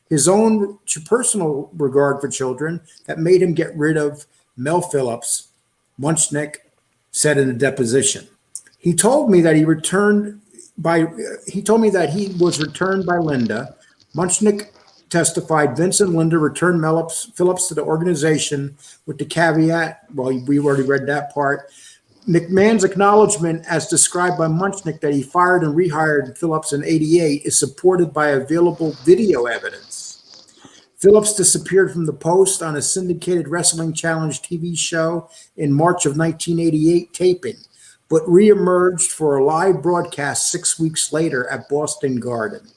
His own personal regard for children that made him get rid of Mel Phillips, Muchnick said in a deposition. He told me that he was returned by Linda. Muchnick testified Vince and Linda returned Phillips to the organization with the caveat, well, we already read that part. McMahon's acknowledgement, as described by Muchnick, that he fired and rehired Phillips in '88 is supported by available video evidence. Phillips disappeared from the Post on a syndicated Wrestling Challenge TV show in March of 1988 taping, but reemerged for a live broadcast 6 weeks later at Boston Garden.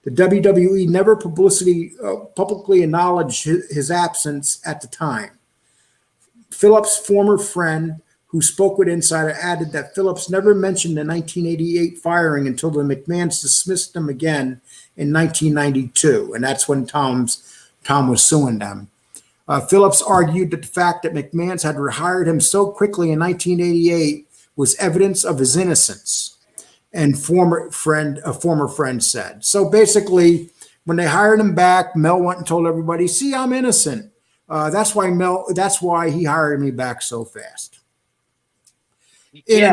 The WWE never publicly acknowledged his absence at the time. Phillips' former friend, who spoke with Insider, added that Phillips never mentioned the 1988 firing until the McMahons dismissed him again in 1992, and that's when Tom was suing them. Phillips argued that the fact that McMahons had rehired him so quickly in 1988 was evidence of his innocence, and a former friend said. So basically, when they hired him back, Mel went and told everybody, "See, I'm innocent." That's why he hired me back so fast. Here's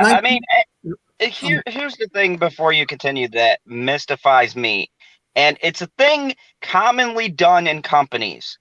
the thing before you continue that mystifies me. And it's a thing commonly done in companies.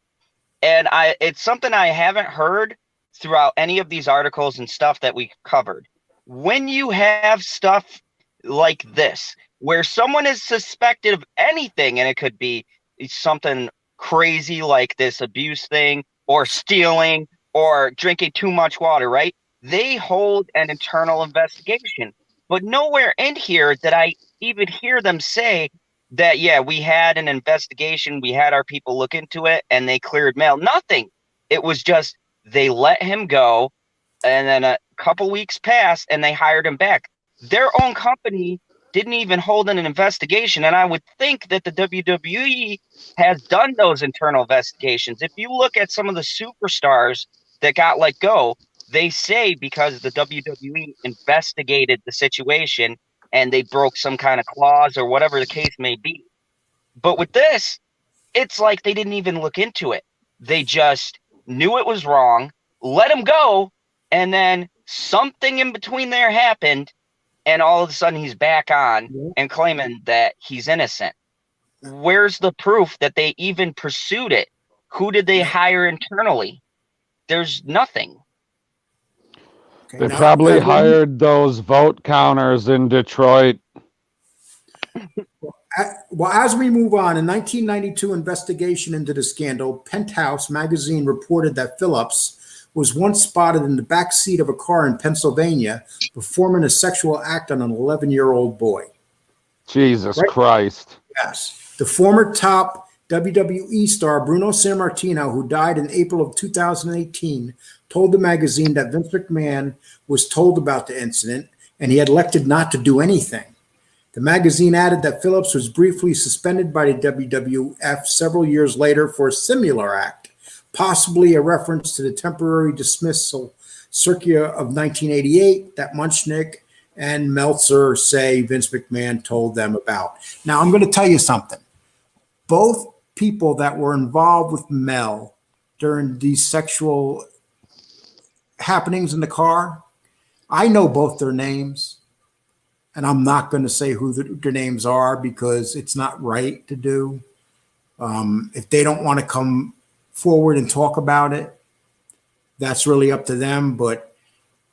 And it's something I haven't heard throughout any of these articles and stuff that we covered. When you have stuff like this, where someone is suspected of anything, and it could be something crazy like this abuse thing, or stealing, or drinking too much water, right? They hold an internal investigation. But nowhere in here did I even hear them say, that, yeah, we had an investigation, we had our people look into it, and they cleared mail. Nothing. It was just they let him go, and then a couple weeks passed, and they hired him back. Their own company didn't even hold an investigation, and I would think that the WWE has done those internal investigations. If you look at some of the superstars that got let go, they say because the WWE investigated the situation and they broke some kind of clause or whatever the case may be. But with this, it's like they didn't even look into it. They just knew it was wrong, let him go, and then something in between there happened, and all of a sudden he's back on and claiming that he's innocent. Where's the proof that they even pursued it? Who did they hire internally? There's nothing. Okay, They now, probably hired those vote counters in Detroit. well, as we move on, in 1992 investigation into the scandal, Penthouse magazine reported that Phillips was once spotted in the back seat of a car in Pennsylvania performing a sexual act on an 11-year-old boy. Jesus Right? Christ. Yes. The former top WWE star Bruno Sammartino, who died in April of 2018, told the magazine that Vince McMahon was told about the incident and he had elected not to do anything. The magazine added that Phillips was briefly suspended by the WWF several years later for a similar act, possibly a reference to the temporary dismissal circa of 1988 that Munchnick and Meltzer say Vince McMahon told them about. Now, I'm going to tell you something. Both people that were involved with Mel during these sexual happenings in the car, I know both their names. And I'm not going to say who their names are because it's not right to do. If they don't want to come forward and talk about it, that's really up to them. But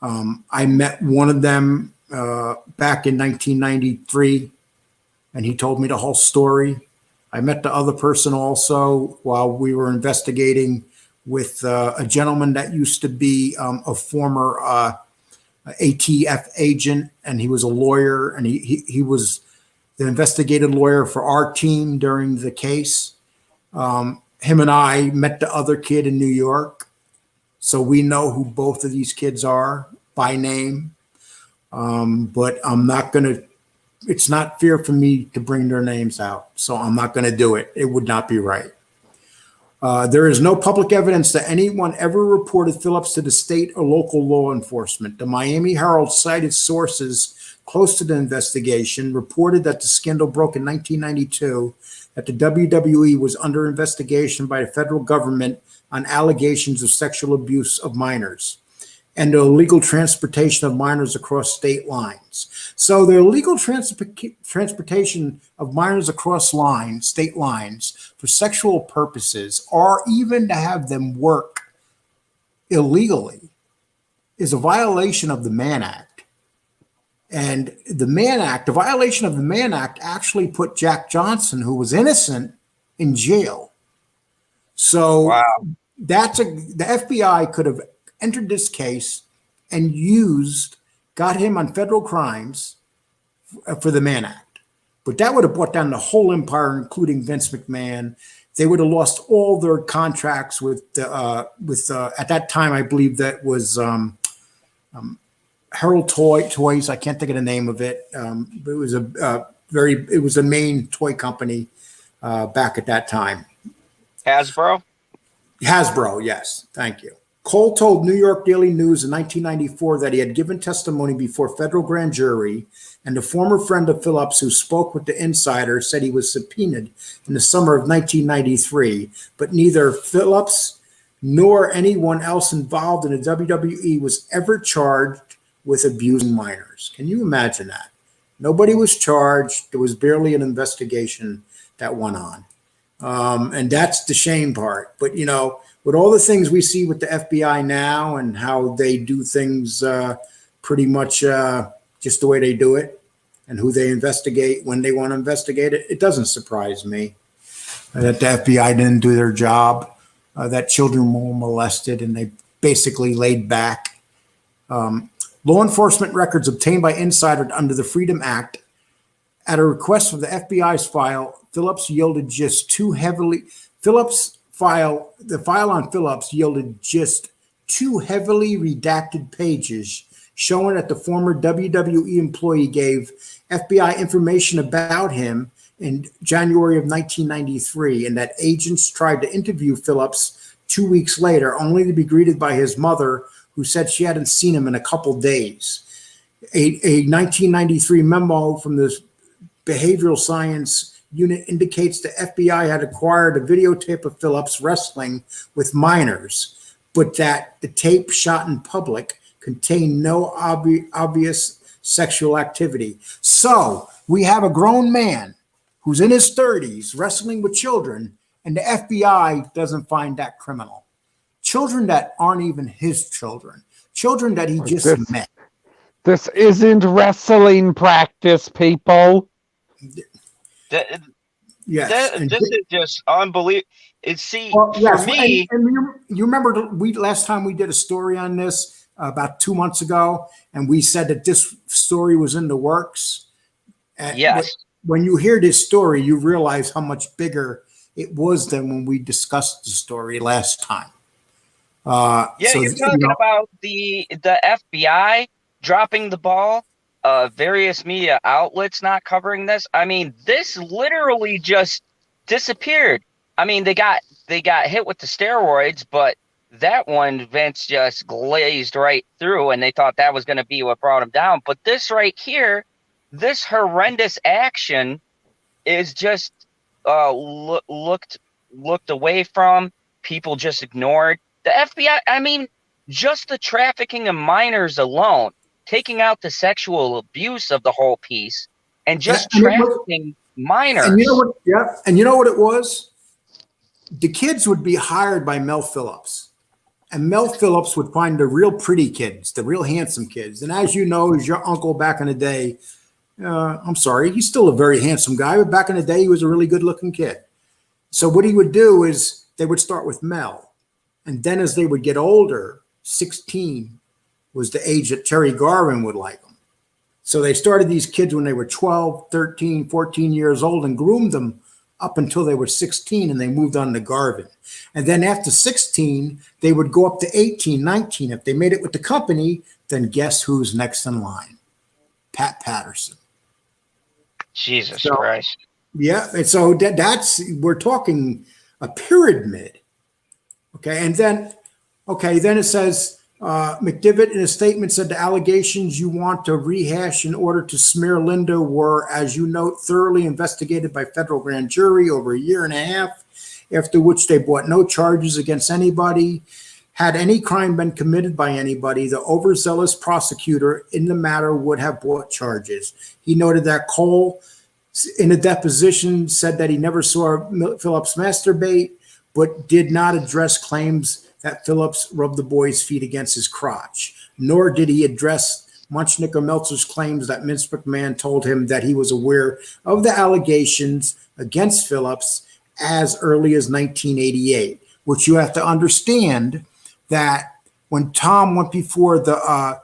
I met one of them back in 1993, and he told me the whole story. I met the other person also while we were investigating with a gentleman that used to be a former ATF agent, and he was a lawyer, and he was the investigative lawyer for our team during the case. Him and I met the other kid in New York, so we know who both of these kids are by name. But I'm not going to, it's not fair for me to bring their names out, so I'm not going to do it. It would not be right. There is no public evidence that anyone ever reported Phillips to the state or local law enforcement. The Miami Herald cited sources close to the investigation, reported that the scandal broke in 1992, that the WWE was under investigation by the federal government on allegations of sexual abuse of minors and the illegal transportation of minors across state lines. So the illegal transportation of minors across state lines for sexual purposes, or even to have them work illegally, is a violation of the Mann Act. And the violation of the Mann Act actually put Jack Johnson, who was innocent, in jail. So Wow. the FBI could have entered this case and got him on federal crimes for the Mann Act. But that would have brought down the whole empire, including Vince McMahon. They would have lost all their contracts with at that time, I believe that was Herald Toys. I can't think of the name of it. But it was it was a main toy company back at that time. Hasbro, yes. Thank you. Cole told New York Daily News in 1994 that he had given testimony before a federal grand jury, and a former friend of Phillips who spoke with the insider said he was subpoenaed in the summer of 1993, but neither Phillips nor anyone else involved in the WWE was ever charged with abusing minors. Can you imagine that? Nobody was charged. There was barely an investigation that went on. And that's the shame part. But, you know, with all the things we see with the FBI now and how they do things pretty much just the way they do it and who they investigate when they want to investigate it, it doesn't surprise me that the FBI didn't do their job, that children were molested and they basically laid back. Law enforcement records obtained by insiders under the Freedom Act At a request from the FBI's file, Phillips yielded just too heavily. The file on Phillips yielded just two heavily redacted pages showing that the former WWE employee gave FBI information about him in January of 1993, and that agents tried to interview Phillips 2 weeks later, only to be greeted by his mother, who said she hadn't seen him in a couple days. A 1993 memo from the Behavioral Science Unit indicates the FBI had acquired a videotape of Phillips wrestling with minors, but that the tape shot in public contained no obvious sexual activity. So we have a grown man who's in his 30s wrestling with children, and the FBI doesn't find that criminal. Children that aren't even his children, children that he just met. This isn't wrestling practice, people. Yes, this is just unbelievable. For me, and you remember last time we did a story on this about 2 months ago, and we said that this story was in the works. Yes. When you hear this story, you realize how much bigger it was than when we discussed the story last time. You're talking about the FBI dropping the ball, various media outlets not covering this. I mean, this literally just disappeared. I mean, they got hit with the steroids, but that one, Vince just glazed right through, and they thought that was going to be what brought him down. But this right here, this horrendous action is just looked away from. People just ignored. The FBI, I mean, just the trafficking of minors alone, taking out the sexual abuse of the whole piece, and just trafficking minors. And you know what? Yeah, and you know what it was? The kids would be hired by Mel Phillips, and Mel Phillips would find the real pretty kids, the real handsome kids. And as you know, as your uncle back in the day, I'm sorry, he's still a very handsome guy, but back in the day, he was a really good-looking kid. So what he would do is they would start with Mel, and then as they would get older, 16 was the age that Terry Garvin would like them. So they started these kids when they were 12, 13, 14 years old and groomed them up until they were 16, and they moved on to Garvin. And then after 16, they would go up to 18, 19. If they made it with the company, then guess who's next in line? Pat Patterson. Jesus Christ. Yeah, and so we're talking a pyramid. Okay, and then it says, McDivitt in a statement said the allegations you want to rehash in order to smear Linda were, as you note, thoroughly investigated by federal grand jury over a year and a half, after which they brought no charges against anybody. Had any crime been committed by anybody, the overzealous prosecutor in the matter would have brought charges. He noted that Cole, in a deposition, said that he never saw Phillips masturbate, but did not address claims that Phillips rubbed the boy's feet against his crotch, nor did he address Muchnick or Meltzer's claims that Vince McMahon told him that he was aware of the allegations against Phillips as early as 1988, which you have to understand that when Tom went before the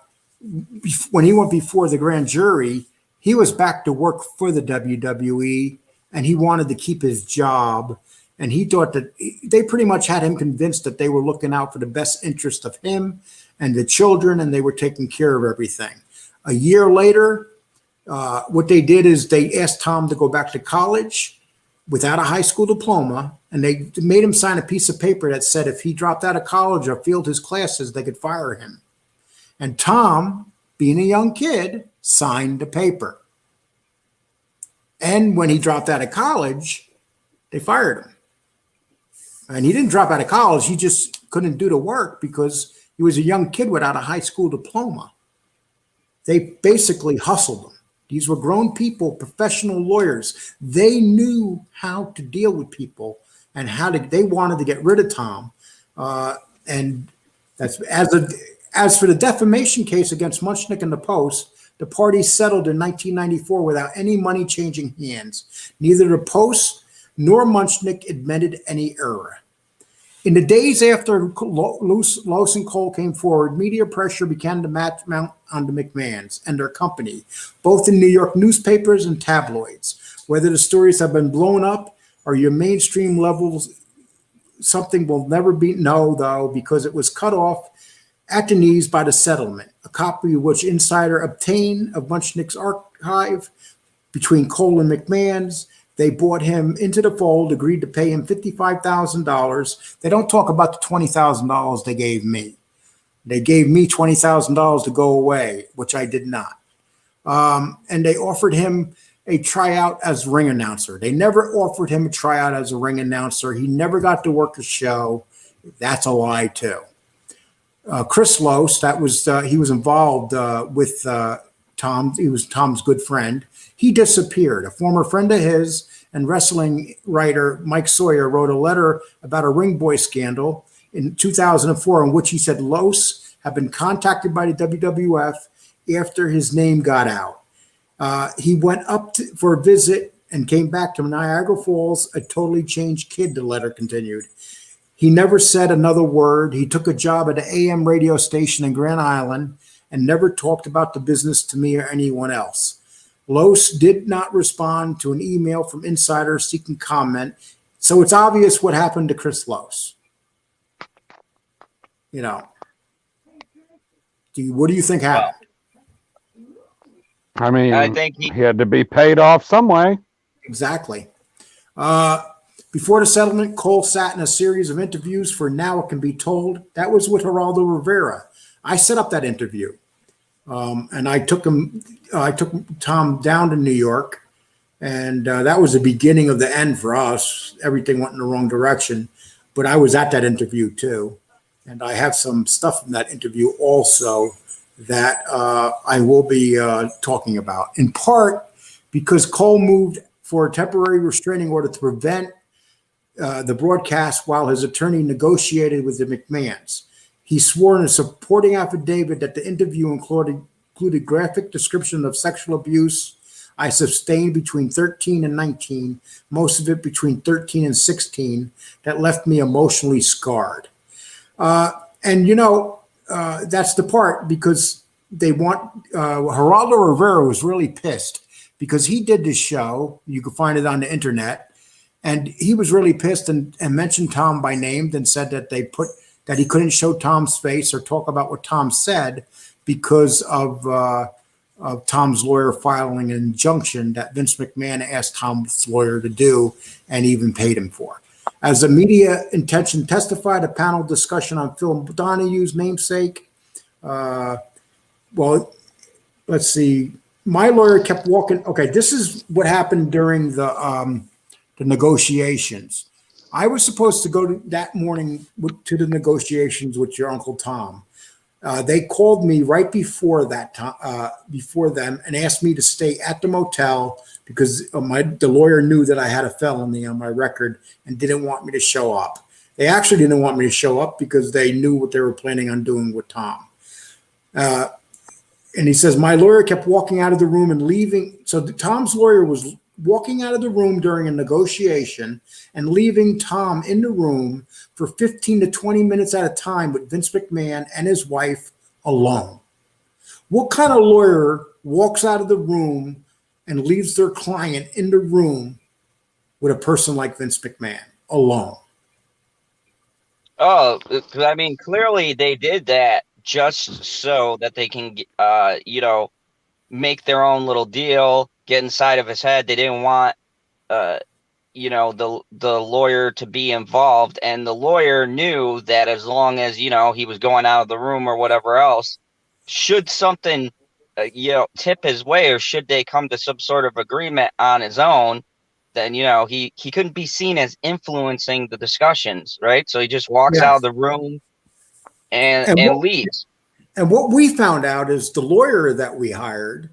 grand jury, he was back to work for the WWE, and he wanted to keep his job. And he thought that they pretty much had him convinced that they were looking out for the best interest of him and the children, and they were taking care of everything. A year later, what they did is they asked Tom to go back to college without a high school diploma, and they made him sign a piece of paper that said if he dropped out of college or failed his classes, they could fire him. And Tom, being a young kid, signed the paper. And when he dropped out of college, they fired him. And he didn't drop out of college. He just couldn't do the work because he was a young kid without a high school diploma. They basically hustled him. These were grown people, professional lawyers. They knew how to deal with people and they wanted to get rid of Tom. And that's as for the defamation case against Muchnick and the Post, the parties settled in 1994 without any money changing hands. Neither the Post nor Muchnick admitted any error. In the days after Loos and Cole came forward, media pressure began to mount on the McMahons and their company, both in New York newspapers and tabloids. Whether the stories have been blown up or your mainstream levels, something will never be known, though, because it was cut off at the knees by the settlement, a copy of which Insider obtained of Muchnick's archive between Cole and McMahon's. They brought him into the fold, agreed to pay him $55,000. They don't talk about the $20,000 they gave me. They gave me $20,000 to go away, which I did not. And they offered him a tryout as ring announcer. They never offered him a tryout as a ring announcer. He never got to work a show. That's a lie, too. Chris Loos, he was involved with Tom. He was Tom's good friend. He disappeared. A former friend of his and wrestling writer Mike Sawyer wrote a letter about a ring boy scandal in 2004 in which he said Loos had been contacted by the WWF after his name got out. He went up for a visit and came back to Niagara Falls, a totally changed kid, the letter continued. He never said another word. He took a job at an AM radio station in Grand Island and never talked about the business to me or anyone else. Loos did not respond to an email from Insider seeking comment, so it's obvious what happened to Chris Loos. You know, what do you think happened? I mean, I think he had to be paid off some way. Exactly. Before the settlement, Cole sat in a series of interviews for Now It Can Be Told. That was with Geraldo Rivera. I set up that interview. And I took Tom down to New York, and that was the beginning of the end for us. Everything went in the wrong direction, but I was at that interview too. And I have some stuff from that interview also that I will be talking about, in part because Cole moved for a temporary restraining order to prevent the broadcast while his attorney negotiated with the McMahons. He swore in a supporting affidavit that the interview included graphic description of sexual abuse I sustained between 13 and 19, most of it between 13 and 16, that left me emotionally scarred. And, you know, that's the part because they want Geraldo Rivera was really pissed because he did this show. You can find it on the internet. And he was really pissed and mentioned Tom by name and said that that he couldn't show Tom's face or talk about what Tom said because of Tom's lawyer filing an injunction that Vince McMahon asked Tom's lawyer to do and even paid him for. As the media intention testified, a panel discussion on Phil Donahue's namesake. Well, let's see. My lawyer kept walking. Okay, this is what happened during the negotiations. I was supposed to go that morning to the negotiations with your Uncle Tom. They called me right before them and asked me to stay at the motel because the lawyer knew that I had a felony on my record and didn't want me to show up. They actually didn't want me to show up because they knew what they were planning on doing with Tom. And he says, my lawyer kept walking out of the room and leaving. So Tom's lawyer was walking out of the room during a negotiation and leaving Tom in the room for 15 to 20 minutes at a time with Vince McMahon and his wife alone. What kind of lawyer walks out of the room and leaves their client in the room with a person like Vince McMahon alone? Oh, I mean, clearly they did that just so that they can, make their own little deal, get inside of his head. They didn't want, the lawyer to be involved, and the lawyer knew that as long as he was going out of the room or whatever else, should something, tip his way, or should they come to some sort of agreement on his own, then he couldn't be seen as influencing the discussions, right? So he just walks out of the room and leaves. And what we found out is the lawyer that we hired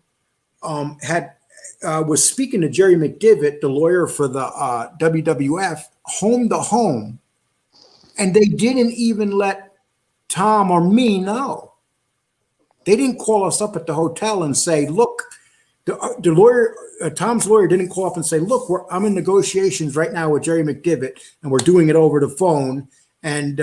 was speaking to Jerry McDivitt, the lawyer for the WWF, home to home, and they didn't even let Tom or me know. They didn't call us up at the hotel and say, look, the lawyer, Tom's lawyer didn't call up and say, look, I'm in negotiations right now with Jerry McDivitt, and we're doing it over the phone, And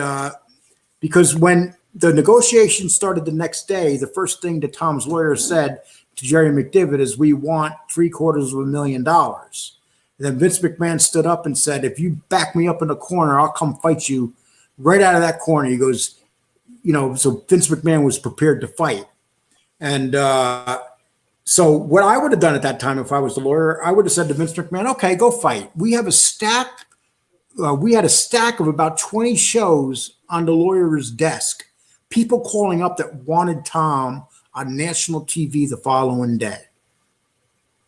because when the negotiations started the next day, the first thing that Tom's lawyer said to Jerry McDivitt is, "We want $750,000." And then Vince McMahon stood up and said, "If you back me up in the corner, I'll come fight you right out of that corner." He goes, so Vince McMahon was prepared to fight. And so what I would have done at that time, if I was the lawyer, I would have said to Vince McMahon, "Okay, go fight. We have a stack. We had a stack of about 20 shows on the lawyer's desk. People calling up that wanted Tom on national TV the following day.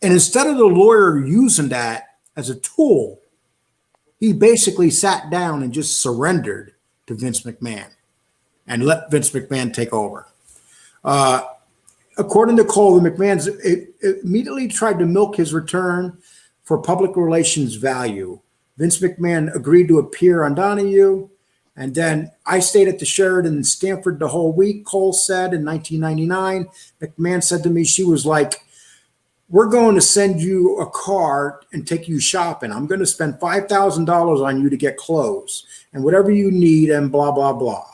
And instead of the lawyer using that as a tool, he basically sat down and just surrendered to Vince McMahon and let Vince McMahon take over." According to Cole, the McMahons immediately tried to milk his return for public relations value. Vince McMahon agreed to appear on Donahue. And then, "I stayed at the Sheraton in Stamford the whole week," Cole said in 1999. McMahon said to me, "She was like, 'We're going to send you a car and take you shopping. I'm going to spend $5,000 on you to get clothes and whatever you need and blah, blah, blah.'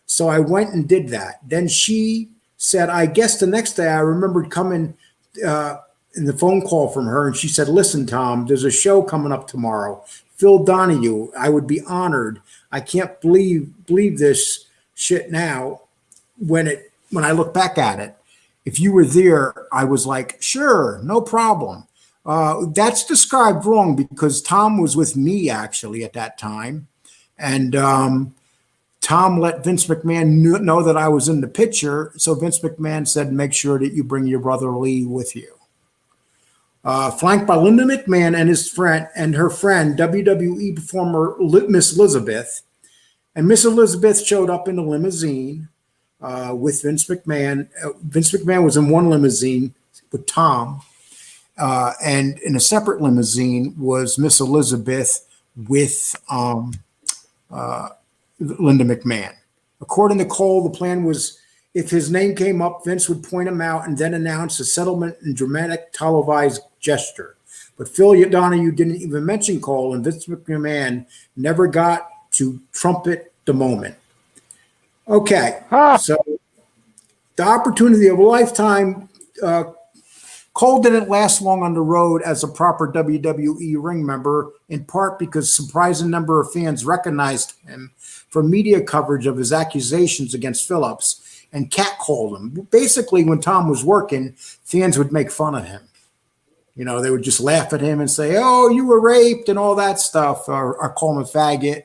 So I went and did that. Then she said, I guess the next day I remembered coming in the phone call from her, and she said, 'Listen, Tom, there's a show coming up tomorrow. Phil Donahue. I would be honored. I can't believe this shit now when I look back at it. If you were there,' I was like, 'Sure, no problem.'" That's described wrong because Tom was with me actually at that time. And Tom let Vince McMahon know that I was in the picture. So Vince McMahon said, "Make sure that you bring your brother Lee with you." Flanked by Linda McMahon and her friend, WWE performer Miss Elizabeth. And Miss Elizabeth showed up in the limousine with Vince McMahon. Vince McMahon was in one limousine with Tom. And in a separate limousine was Miss Elizabeth with Linda McMahon. According to Cole, the plan was, if his name came up, Vince would point him out and then announce a settlement in dramatic televised gesture. But Phil Donahue didn't even mention Cole, and Vince McMahon never got to trumpet the moment. Okay, so the opportunity of a lifetime. Cole didn't last long on the road as a proper WWE ring member, in part because a surprising number of fans recognized him from media coverage of his accusations against Phillips and catcalled him. Basically, when Tom was working, fans would make fun of him. They would just laugh at him and say, "Oh, you were raped," and all that stuff, or call him a faggot.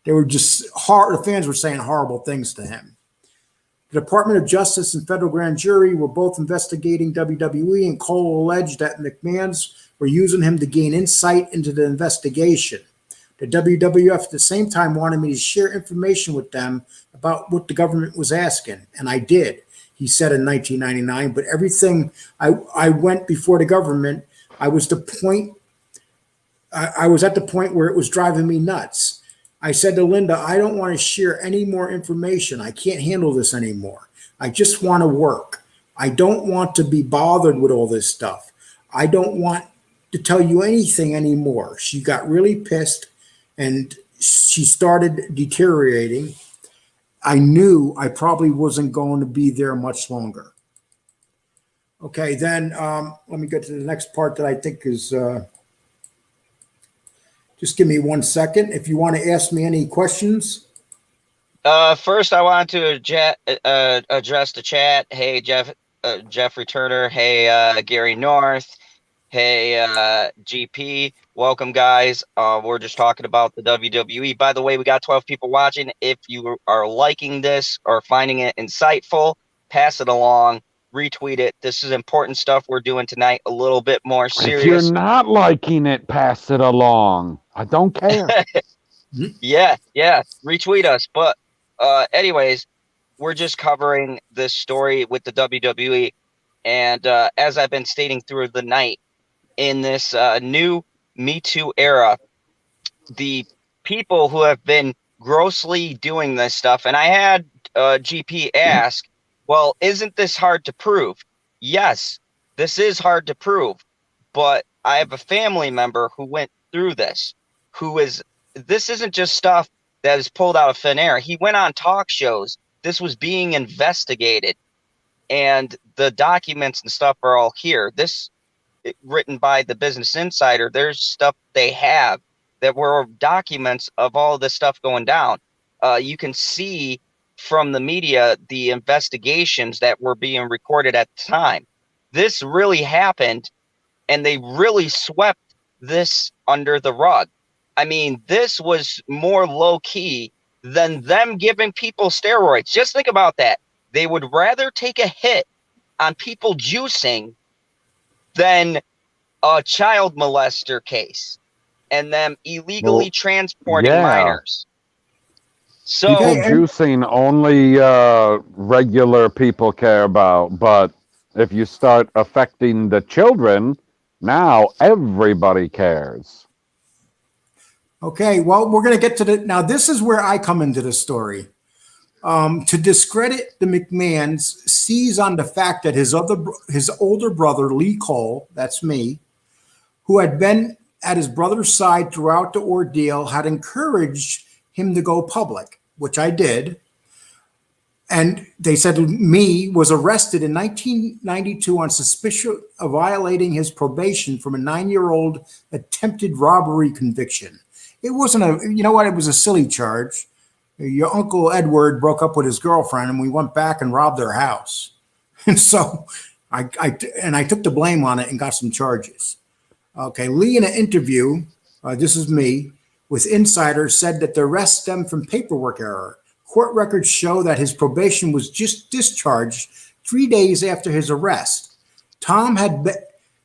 They were just the fans were saying horrible things to him. The Department of Justice and federal grand jury were both investigating WWE, and Cole alleged that McMahons were using him to gain insight into the investigation. The WWF at the same time wanted me to share information with them about what the government was asking, and I did, he said in 1999. But everything I went before the government, I was at the point where it was driving me nuts. I said to Linda, "I don't want to share any more information. I can't handle this anymore. I just want to work. I don't want to be bothered with all this stuff. I don't want to tell you anything anymore." She got really pissed and she started deteriorating. I knew I probably wasn't going to be there much longer. Okay, then let me get to the next part that I think is... just give me 1 second if you want to ask me any questions. First, I want to address the chat. Hey, Jeffrey Turner. Hey, Gary North. Hey, GP. Welcome, guys. We're just talking about the WWE. By the way, we got 12 people watching. If you are liking this or finding it insightful, pass it along. Retweet it. This is important stuff we're doing tonight. A little bit more serious. If you're not liking it, pass it along. I don't care. Yeah. Retweet us. But anyways, we're just covering this story with the WWE. And as I've been stating through the night, in this new Me Too era, the people who have been grossly doing this stuff, and I had GP ask, well, isn't this hard to prove? Yes, this is hard to prove, but I have a family member who went through this, this isn't just stuff that is pulled out of thin air. He went on talk shows. This was being investigated, and the documents and stuff are all here. This written by the Business Insider. There's stuff they have that were documents of all this stuff going down. You can see from the media the investigations that were being recorded at the time. This really happened, and they really swept this under the rug. I mean, this was more low key than them giving people steroids. Just think about that. They would rather take a hit on people juicing than a child molester case and them illegally transporting minors. So people juicing only regular people care about, but if you start affecting the children, now everybody cares. Okay, well, we're going to get to now this is where I come into the story. To discredit the McMahons, seize on the fact that his older brother, Lee Cole, that's me, who had been at his brother's side throughout the ordeal, had encouraged him to go public, which I did. And they said me was arrested in 1992 on suspicion of violating his probation from a 9-year-old attempted robbery conviction. It wasn't it was a silly charge. Your Uncle Edward broke up with his girlfriend and we went back and robbed their house. And so I took the blame on it and got some charges. Okay, Lee in an interview, this is me, with insiders said that the arrest stemmed from paperwork error. Court records show that his probation was just discharged 3 days after his arrest. Tom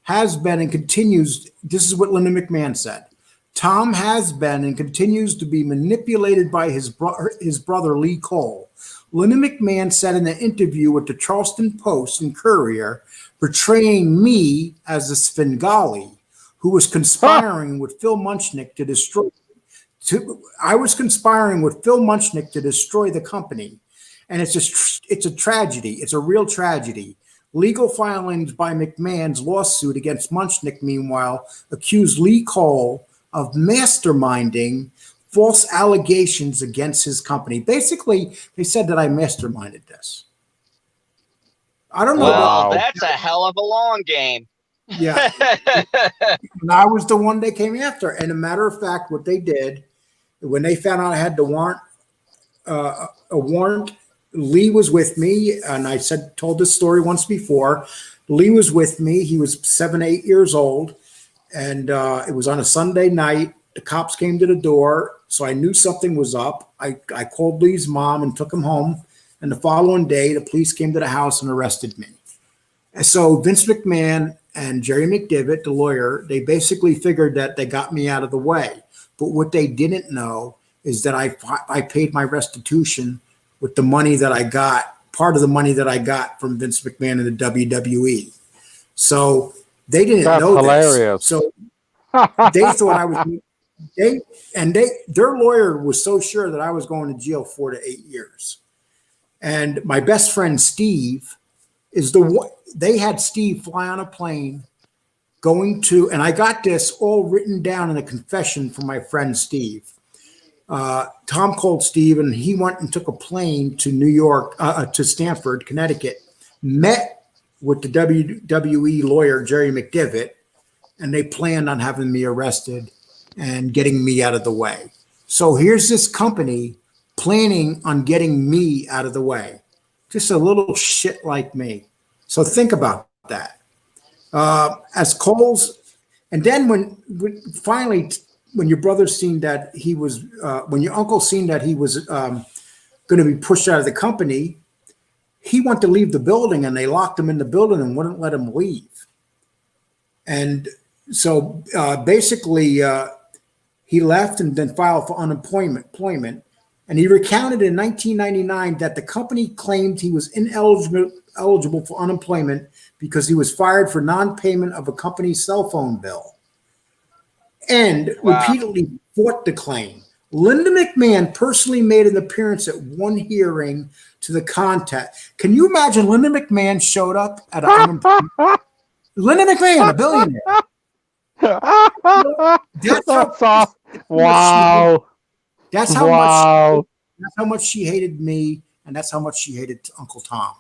has been and continues, this is what Linda McMahon said, Tom has been and continues to be manipulated by his brother Lee Cole. Linda McMahon said in an interview with the Charleston Post and Courier, portraying me as a Svengali who was conspiring with Phil Muchnick to destroy. I was conspiring with Phil Muchnick to destroy the company, and it's a tragedy. It's a real tragedy. Legal filings by McMahon's lawsuit against Muchnick, meanwhile, accused Lee Cole of masterminding false allegations against his company. Basically, they said that I masterminded this. I don't know. Well, that's a hell of a long game. Yeah. And I was the one they came after. And a matter of fact, what they did, when they found out I had the warrant, a warrant, Lee was with me. And I told this story once before. Lee was with me. He was 7, 8 years old. And it was on a Sunday night. The cops came to the door. So I knew something was up. I called Lee's mom and took him home. And the following day, the police came to the house and arrested me. And so Vince McMahon and Jerry McDivitt, the lawyer, they basically figured that they got me out of the way. But what they didn't know is that I paid my restitution with the money that I got, part of the money that I got from Vince McMahon and the WWE. So they didn't know hilarious. This. So they thought I was, their lawyer was so sure that I was going to jail 4 to 8 years. And my best friend, Steve, is the one. They had Steve fly on a plane going to, and I got this all written down in a confession from my friend Steve. Tom called Steve, and he went and took a plane to New York, to Stamford, Connecticut, met with the WWE lawyer, Jerry McDivitt, and they planned on having me arrested and getting me out of the way. So here's this company planning on getting me out of the way. Just a little shit like me. So think about that. As Cole's, and then when your brother seen that he was, when your uncle seen that he was going to be pushed out of the company, he wanted to leave the building, and they locked him in the building and wouldn't let him leave. And so basically, he left and then filed for unemployment. And he recounted in 1999 that the company claimed he was ineligible for unemployment because he was fired for non-payment of a company's cell phone bill, and repeatedly fought the claim. Linda McMahon personally made an appearance at one hearing to the contact. Can you imagine Linda McMahon showed up at an unemployment? Linda McMahon, a billionaire. That's all. Wow. That's how much. Wow. That's how much she hated me, and that's how much she hated Uncle Tom.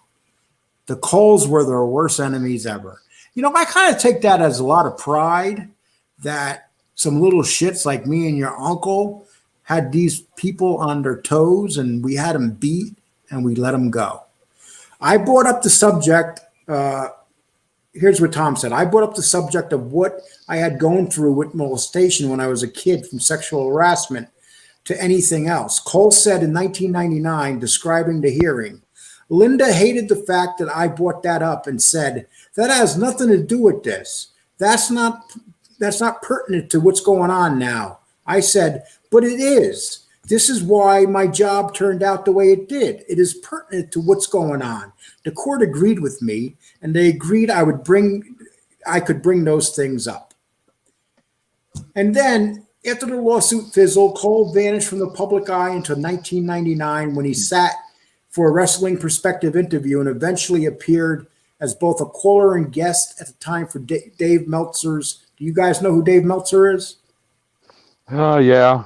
The Coles were their worst enemies ever. You know, I kind of take that as a lot of pride that some little shits like me and your uncle had these people on their toes, and we had them beat, and we let them go. I brought up the subject. Here's what Tom said. I brought up the subject of what I had gone through with molestation when I was a kid, from sexual harassment to anything else. Cole said in 1999, describing the hearing, Linda hated the fact that I brought that up and said, that has nothing to do with this. That's not pertinent to what's going on now. I said, but it is. This is why my job turned out the way it did. It is pertinent to what's going on. The court agreed with me, and they agreed I could bring those things up. And then, after the lawsuit fizzled, Cole vanished from the public eye until 1999, when he sat for a Wrestling Perspective interview and eventually appeared as both a caller and guest at the time for Dave Meltzer's. Do you guys know who Dave Meltzer is? Oh, yeah.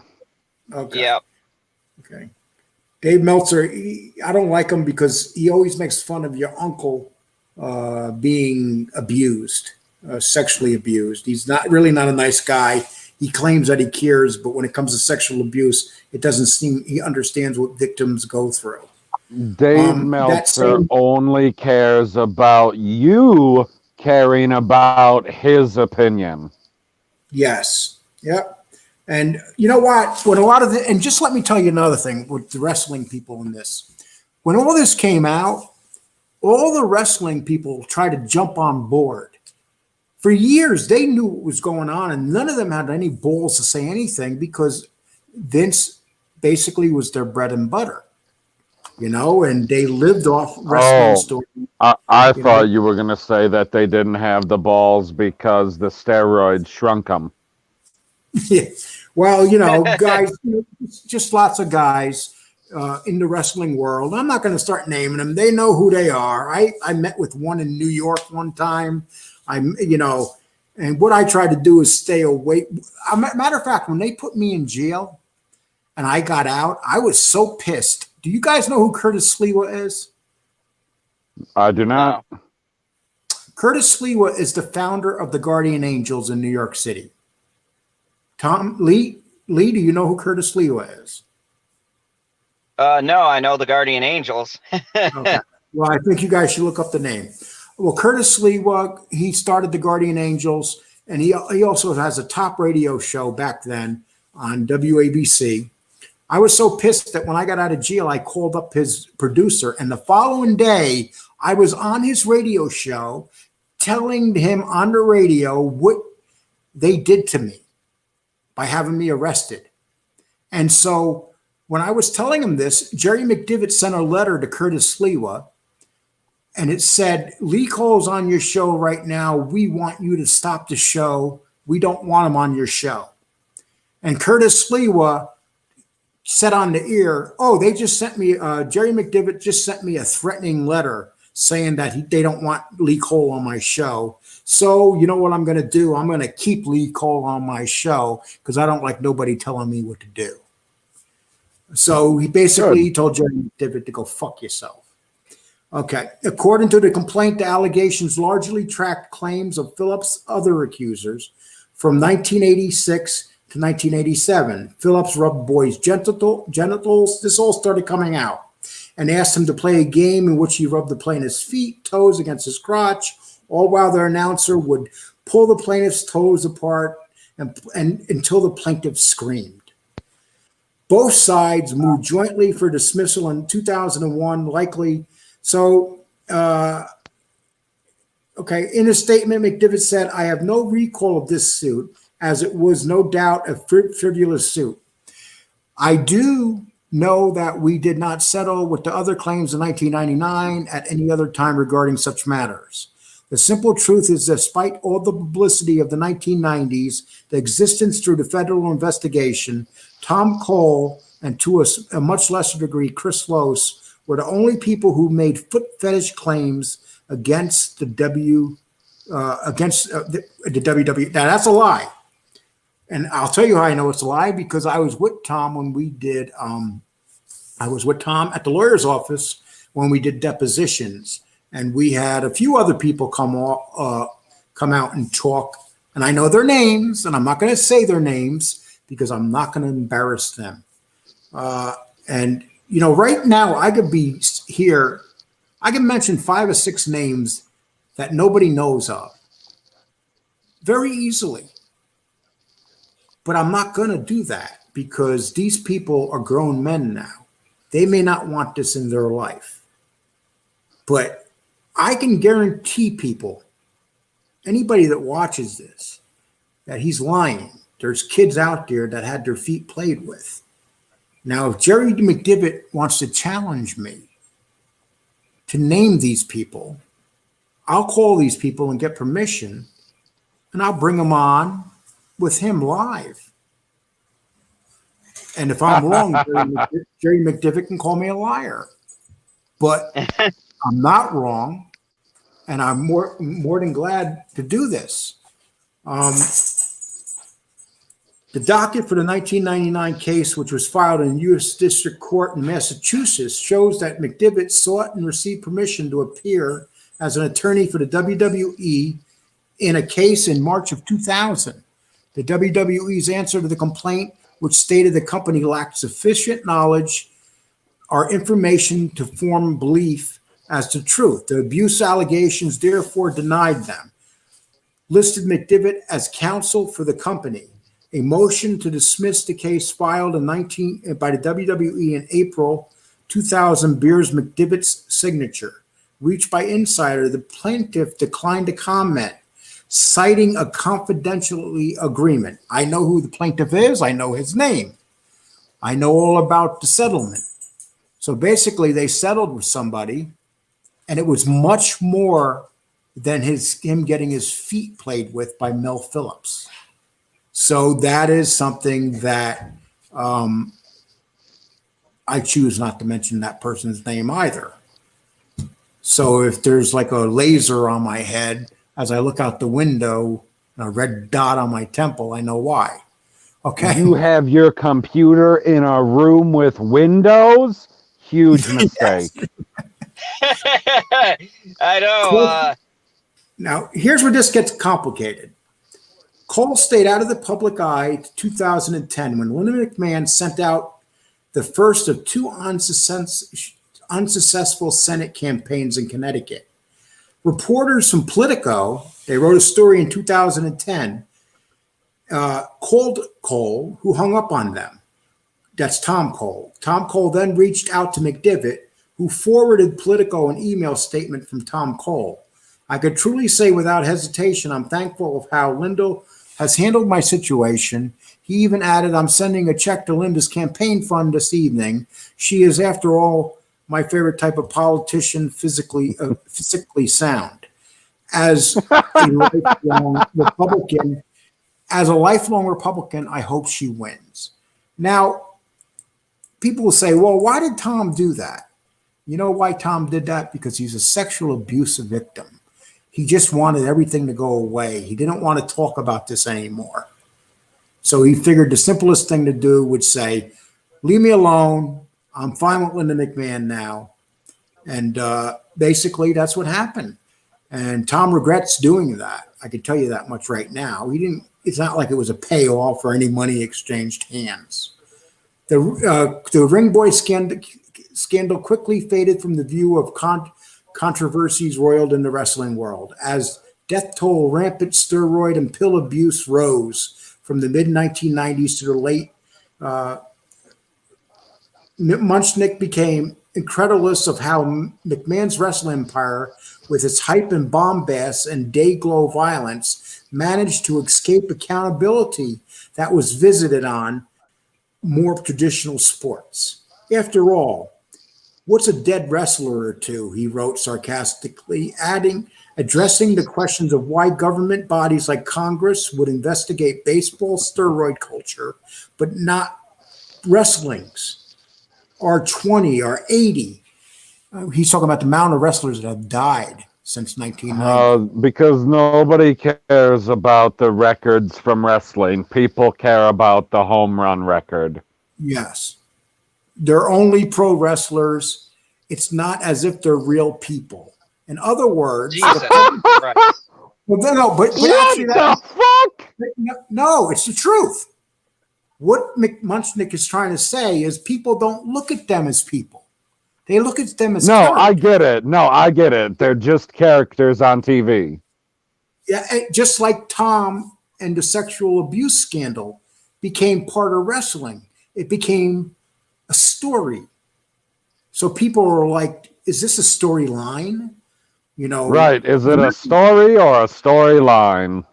Okay. Yeah. Okay. Dave Meltzer, I don't like him because he always makes fun of your uncle being abused, sexually abused. He's not a nice guy. He claims that he cares, but when it comes to sexual abuse, it doesn't seem he understands what victims go through. Dave Meltzer only cares about you caring about his opinion. Yes. Yep. And you know what? When and just let me tell you another thing with the wrestling people in this. When all this came out, all the wrestling people tried to jump on board. For years, they knew what was going on, and none of them had any balls to say anything because Vince basically was their bread and butter, and they lived off wrestling stories. I thought you were going to say that they didn't have the balls because the steroids shrunk them. Yeah. Well, guys, just lots of guys in the wrestling world. I'm not going to start naming them. They know who they are. I met with one in New York one time. And what I try to do is stay away. Matter of fact, when they put me in jail and I got out, I was so pissed. Do you guys know who Curtis Sliwa is? I do not. No. Curtis Sliwa is the founder of the Guardian Angels in New York City. Lee, do you know who Curtis Sliwa is? No, I know the Guardian Angels. Okay. Well, I think you guys should look up the name. Well, Curtis Sliwa, he started the Guardian Angels, and he also has a top radio show back then on WABC. I was so pissed that when I got out of jail, I called up his producer, and the following day, I was on his radio show telling him on the radio what they did to me by having me arrested. And so when I was telling him this, Jerry McDivitt sent a letter to Curtis Sliwa, and it said, Lee Cole's on your show right now. We want you to stop the show. We don't want him on your show. And Curtis Sliwa said on the ear, they just sent me, Jerry McDivitt just sent me a threatening letter saying that they don't want Lee Cole on my show. So you know what I'm going to do? I'm going to keep Lee Cole on my show because I don't like nobody telling me what to do. So he basically told Jerry McDivitt to go fuck yourself. Okay. According to the complaint, the allegations largely tracked claims of Phillips' other accusers from 1986 to 1987. Phillips rubbed boys' genitals. This all started coming out, and asked him to play a game in which he rubbed the plaintiff's feet, toes against his crotch, all while their announcer would pull the plaintiff's toes apart and until the plaintiff screamed. Both sides moved jointly for dismissal in 2001, likely. So, in a statement, McDivitt said, I have no recall of this suit, as it was no doubt a frivolous suit. I do know that we did not settle with the other claims in 1999 at any other time regarding such matters. The simple truth is, despite all the publicity of the 1990s, the existence through the federal investigation, Tom Cole, and to a much lesser degree, Chris Lose, were the only people who made foot fetish claims against the WWE. Now, that's a lie. And I'll tell you how I know it's a lie, because I was with Tom when we did. I was with Tom at the lawyer's office when we did depositions, and we had a few other people come out and talk. And I know their names, and I'm not going to say their names because I'm not going to embarrass them. And right now I could be here. I can mention 5 or 6 names that nobody knows of very easily. But I'm not going to do that because these people are grown men now. They may not want this in their life. But I can guarantee people, anybody that watches this, that he's lying. There's kids out there that had their feet played with. Now, if Jerry McDivitt wants to challenge me to name these people, I'll call these people and get permission, and I'll bring them on with him live. And if I'm wrong, Jerry McDivitt can call me a liar. But I'm not wrong, and I'm more than glad to do this. The docket for the 1999 case, which was filed in U.S. District Court in Massachusetts, shows that McDivitt sought and received permission to appear as an attorney for the WWE in a case in March of 2000. The WWE's answer to the complaint, which stated the company lacked sufficient knowledge or information to form belief as to truth. The abuse allegations therefore denied them. Listed McDivitt as counsel for the company. A motion to dismiss the case filed by the WWE in April 2000 bears McDivitt's signature. Reached by Insider, the plaintiff declined to comment, citing a confidentiality agreement. I know who the plaintiff is. I know his name. I know all about the settlement. So basically, they settled with somebody, and it was much more than him getting his feet played with by Mel Phillips. So that is something that I choose not to mention that person's name either. So if there's like a laser on my head as I look out the window and a red dot on my temple, I know why. Okay. You have your computer in a room with windows? Huge mistake. I know. Now, here's where this gets complicated. Cole stayed out of the public eye to 2010 when Linda McMahon sent out the first of 2 unsuccessful Senate campaigns in Connecticut. Reporters from Politico, they wrote a story in 2010, called Cole, who hung up on them. That's Tom Cole. Tom Cole then reached out to McDivitt, who forwarded Politico an email statement from Tom Cole. I could truly say without hesitation, I'm thankful of how Linda has handled my situation. He even added, I'm sending a check to Linda's campaign fund this evening. She is, after all, my favorite type of politician, physically sound. As a lifelong Republican, I hope she wins. Now, people will say, well, why did Tom do that? You know why Tom did that? Because he's a sexual abuse victim. He just wanted everything to go away. He didn't want to talk about this anymore. So he figured the simplest thing to do would say, leave me alone. I'm fine with Linda McMahon now. And basically that's what happened. And Tom regrets doing that. I can tell you that much right now. It's not like it was a payoff or any money exchanged hands. The ring boy scandal quickly faded from the view of controversies roiled in the wrestling world as death toll, rampant steroid and pill abuse rose from the mid-1990s to the late. Munchnick became incredulous of how McMahon's wrestling empire, with its hype and bombast and day-glow violence, managed to escape accountability that was visited on more traditional sports. After all, what's a dead wrestler or two, he wrote sarcastically, addressing the questions of why government bodies like Congress would investigate baseball steroid culture, but not wrestling's, or 20 or 80. He's talking about the amount of wrestlers that have died since 1990. Because nobody cares about the records from wrestling. People care about the home run record. Yes. They're only pro wrestlers. It's not as if they're real people. In other words, Jesus Christ. well, no, but What actually, the fuck? no, it's the truth. What Munchnick is trying to say is people don't look at them as people. They look at them as No, I characters. get it. No, I get it. They're just characters on TV. Yeah, just like Tom and the sexual abuse scandal became part of wrestling. It became a story. So people are like, is this a storyline? You know, Right. Is it a story or a storyline?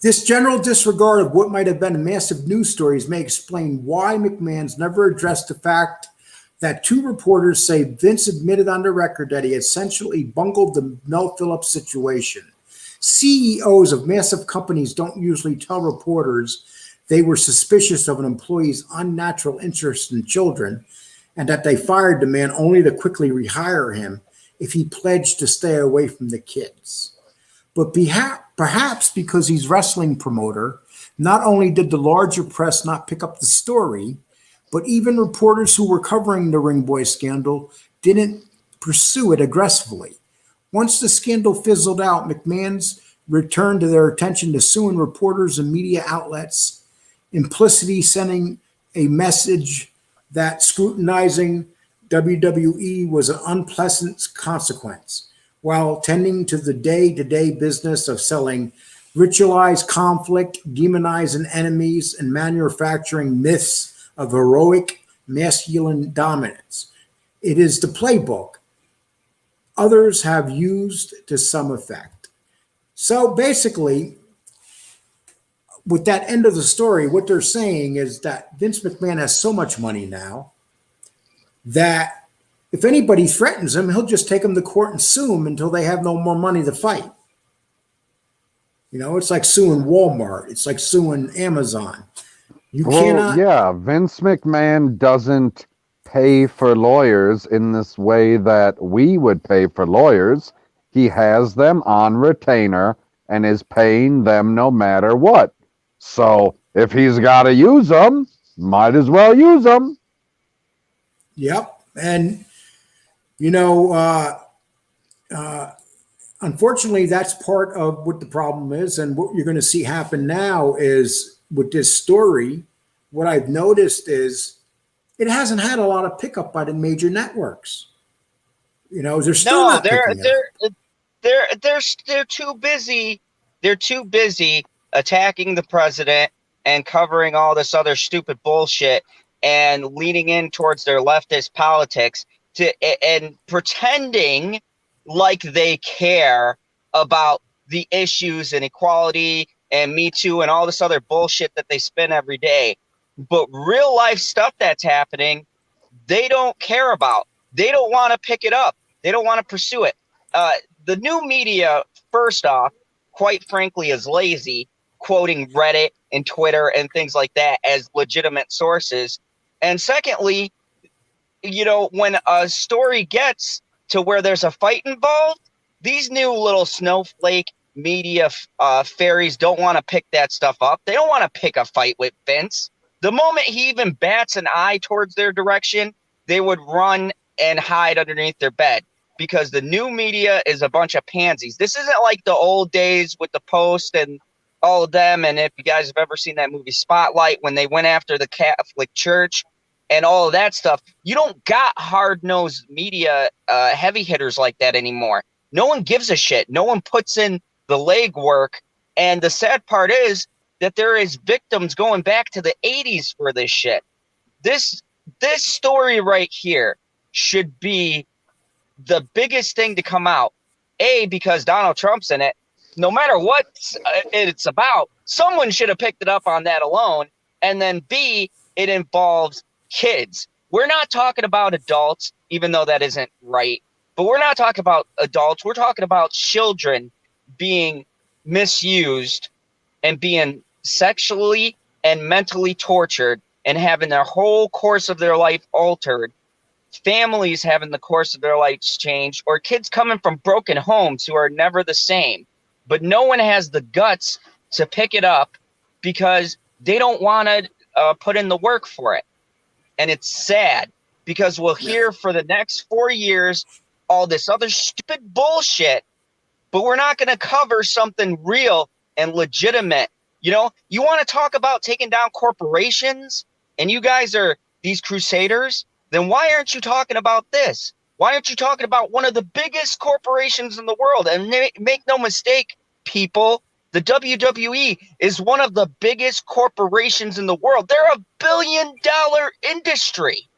this general disregard of what might have been massive news stories may explain why McMahon's never addressed the fact that two reporters say Vince admitted on the record that he essentially bungled the Mel Phillips situation. CEOs of massive companies don't usually tell reporters they were suspicious of an employee's unnatural interest in children and that they fired the man only to quickly rehire him if he pledged to stay away from the kids. But perhaps because he's wrestling promoter, not only did the larger press not pick up the story, but even reporters who were covering the Ring Boy scandal didn't pursue it aggressively. Once the scandal fizzled out, McMahon's returned to their attention to suing reporters and media outlets, implicitly sending a message that scrutinizing WWE was an unpleasant consequence, while tending to the day-to-day business of selling ritualized conflict, demonizing enemies, and manufacturing myths of heroic masculine dominance. It is the playbook others have used to some effect. So basically, with that end of the story, what they're saying is that Vince McMahon has so much money now that if anybody threatens him, he'll just take them to court and sue them until they have no more money to fight. You know, it's like suing Walmart. It's like suing Amazon. You cannot. Yeah, Vince McMahon doesn't pay for lawyers in this way that we would pay for lawyers. He has them on retainer and is paying them no matter what. So if he's got to use them, might as well use them. Yep. And, you know, unfortunately, that's part of what the problem is. And what you're going to see happen now is with this story, what I've noticed is it hasn't had a lot of pickup by the major networks. You know, they're still not picking up. They're too busy. They're too busy attacking the president and covering all this other stupid bullshit and leaning in towards their leftist politics and pretending like they care about the issues and equality and Me Too and all this other bullshit that they spin every day. But real life stuff that's happening, they don't care about. They don't want to pick it up. They don't want to pursue it. The new media, first off, quite frankly, is lazy, quoting Reddit and Twitter and things like that as legitimate sources. And secondly, you know, when a story gets to where there's a fight involved, these new little snowflake media fairies don't want to pick that stuff up. They don't want to pick a fight with Vince. The moment he even bats an eye towards their direction, they would run and hide underneath their bed because the new media is a bunch of pansies. This isn't like the old days with the Post and all of them. And if you guys have ever seen that movie Spotlight, when they went after the Catholic Church and all of that stuff, you don't got hard-nosed media heavy hitters like that anymore. No one gives a shit. No one puts in the legwork. And the sad part is that there is victims going back to the 80s for this shit. This story right here should be the biggest thing to come out. A, because Donald Trump's in it. No matter what it's about, someone should have picked it up on that alone. And then B, it involves kids. We're not talking about adults, even though that isn't right. But we're not talking about adults. We're talking about children being misused and being sexually and mentally tortured and having their whole course of their life altered families having the course of their lives change, or kids coming from broken homes who are never the same. But no one has the guts to pick it up because they don't want to put in the work for it. And it's sad because we'll hear for the next 4 years all this other stupid bullshit, but we're not going to cover something real and legitimate. You know, you want to talk about taking down corporations and you guys are these crusaders, then why aren't you talking about this? Why aren't you talking about one of the biggest corporations in the world? And make no mistake, people, the WWE is one of the biggest corporations in the world. They're $1 billion industry.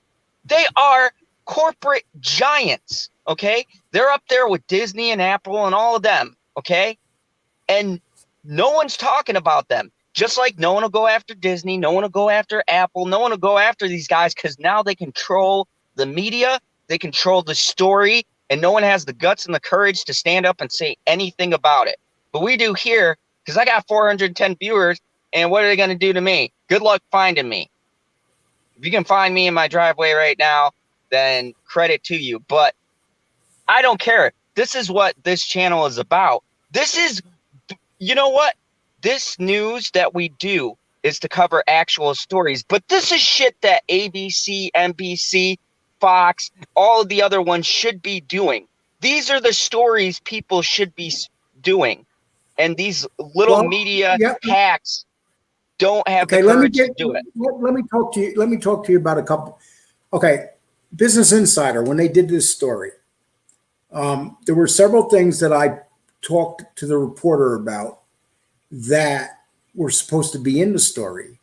They are corporate giants, okay? They're up there with Disney and Apple and all of them, okay? And no one's talking about them. Just like no one will go after Disney, no one will go after Apple, no one will go after these guys because now they control the media, they control the story, and no one has the guts and the courage to stand up and say anything about it. But we do here because I got 410 viewers, and what are they going to do to me? Good luck finding me. If you can find me in my driveway right now, then credit to you. But I don't care. This is what this channel is about. This is, you know what? This news that we do is to cover actual stories. But this is shit that ABC, NBC, Fox, all of the other ones should be doing. These are the stories people should be doing. And these little media hacks don't have the courage to do it. Let me talk to you. Let me talk to you about a couple. Okay, Business Insider, when they did this story, there were several things that I talked to the reporter about that were supposed to be in the story,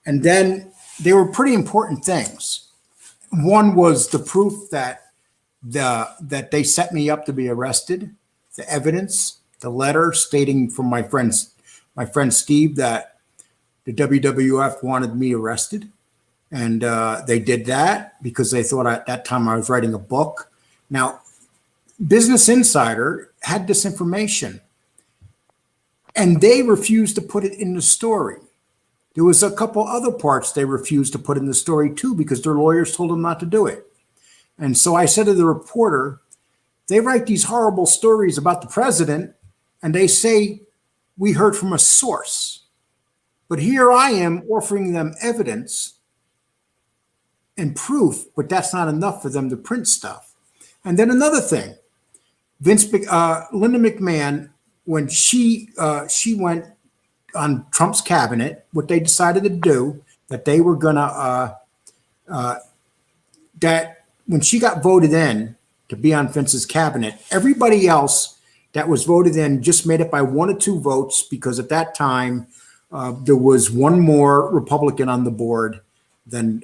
and then they were pretty important things. One was the proof that they set me up to be arrested, the evidence, the letter stating from my friend Steve that the WWF wanted me arrested. And they did that because they thought at that time I was writing a book. Now, Business Insider had this information, and they refused to put it in the story. There was a couple other parts they refused to put in the story too because their lawyers told them not to do it. And so I said to the reporter, they write these horrible stories about the president, and they say we heard from a source. But here I am offering them evidence and proof, but that's not enough for them to print stuff. And then another thing, Linda McMahon, when she went on Trump's cabinet, what they decided to do, that they were gonna that when she got voted in to be on Vince's cabinet, everybody else that was voted in just made it by 1 or 2 votes because at that time there was one more Republican on the board than.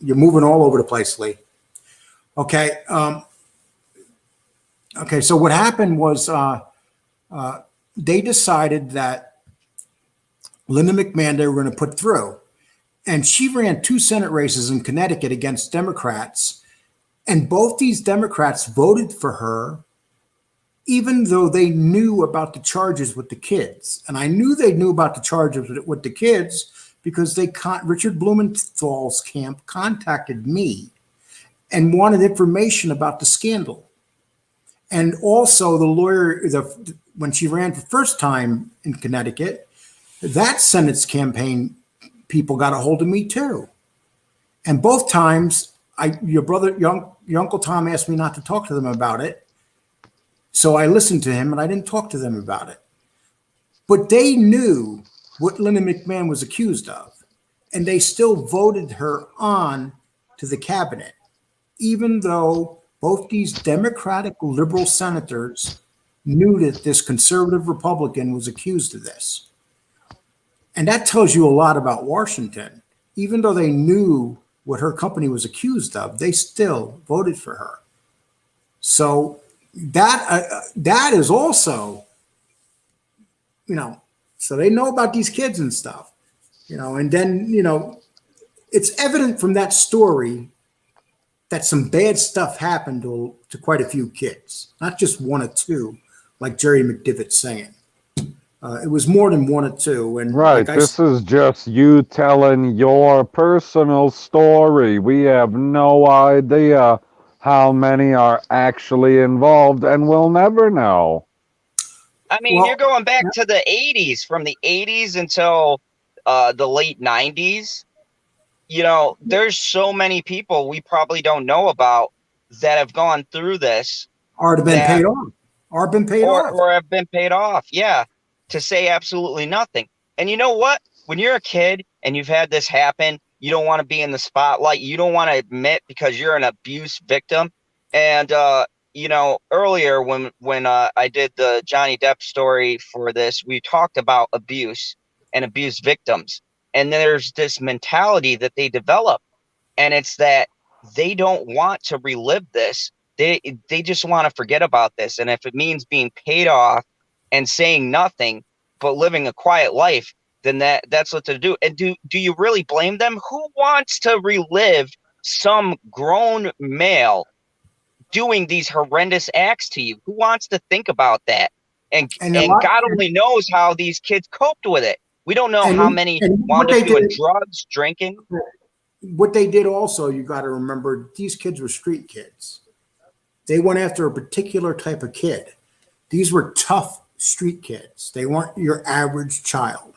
You're moving all over the place, Lee. Okay. Okay. So what happened was they decided that Linda McMahon they were going to put through, and she ran 2 Senate races in Connecticut against Democrats, and both these Democrats voted for her, even though they knew about the charges with the kids. And I knew they knew about the charges with the kids because Richard Blumenthal's camp contacted me and wanted information about the scandal. And also the lawyer, when she ran for the first time in Connecticut, that Senate's campaign people got a hold of me too. And both times, your Uncle Tom asked me not to talk to them about it. So I listened to him and I didn't talk to them about it. But they knew what Linda McMahon was accused of, and they still voted her on to the cabinet, even though both these Democratic liberal senators knew that this conservative Republican was accused of this. And that tells you a lot about Washington. Even though they knew what her company was accused of, they still voted for her. So that is also, so they know about these kids and stuff, and then, it's evident from that story that some bad stuff happened to quite a few kids, not just 1 or 2, like Jerry McDivot's saying. It was more than one or two. And Right. like I This said, is just you telling your personal story. We have no idea how many are actually involved, and we'll never know. I mean, you're well, going back to the 80s, from the 80s until the late 90s. There's so many people we probably don't know about that have gone through this, or have been that paid off, or been paid or off. or have been paid off. Yeah, to say absolutely nothing. And you know what? When you're a kid and you've had this happen, you don't want to be in the spotlight. You don't want to admit because you're an abuse victim. And earlier when I did the Johnny Depp story for this, we talked about abuse and abuse victims. And there's this mentality that they develop, and it's that they don't want to relive this. They just want to forget about this, and if it means being paid off and saying nothing but living a quiet life, then that's what to do. And do you really blame them? Who wants to relive some grown male doing these horrendous acts to you? Who wants to think about that? and And a and lot, God only knows how these kids coped with it. We don't know how many and wound up doing drugs, drinking. what they did also, you got to remember, these kids were street kids. They went after a particular type of kid. These were tough street kids. They weren't your average child.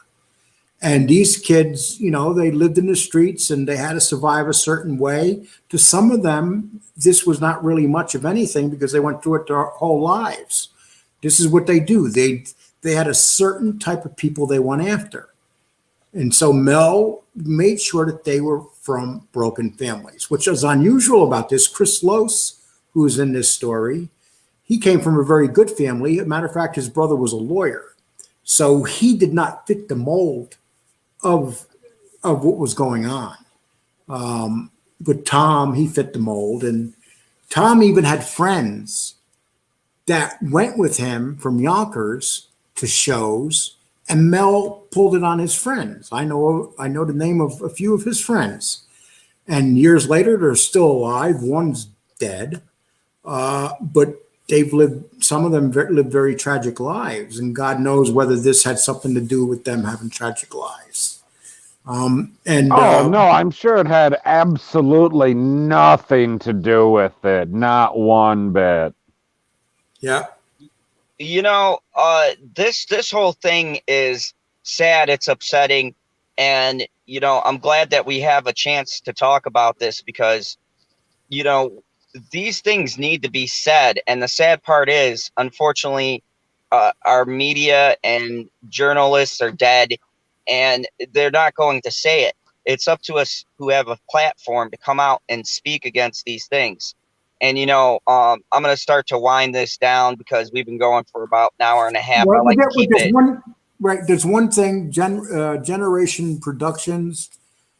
And these kids, they lived in the streets and they had to survive a certain way. To some of them, this was not really much of anything because they went through it their whole lives. This is what they do. They had a certain type of people they went after. And so Mel made sure that they were from broken families, which is unusual about this. Chris Lose, who is in this story, he came from a very good family. As a matter of fact, his brother was a lawyer. So he did not fit the mold of what was going on. But Tom, he fit the mold. And Tom even had friends that went with him from Yonkers to shows, and Mel pulled it on his friends. I know the name of a few of his friends. And years later, they're still alive. One's dead. But some of them lived very tragic lives, and God knows whether this had something to do with them having tragic lives. Oh, no, I'm sure it had absolutely nothing to do with it. Not one bit. Yeah. This whole thing is sad. It's upsetting. And, I'm glad that we have a chance to talk about this because, these things need to be said. And the sad part is, unfortunately, our media and journalists are dead and they're not going to say it. It's up to us who have a platform to come out and speak against these things. And, I'm going to start to wind this down because we've been going for about an hour and a half. I Well, like to keep it. there's one thing. Generation Productions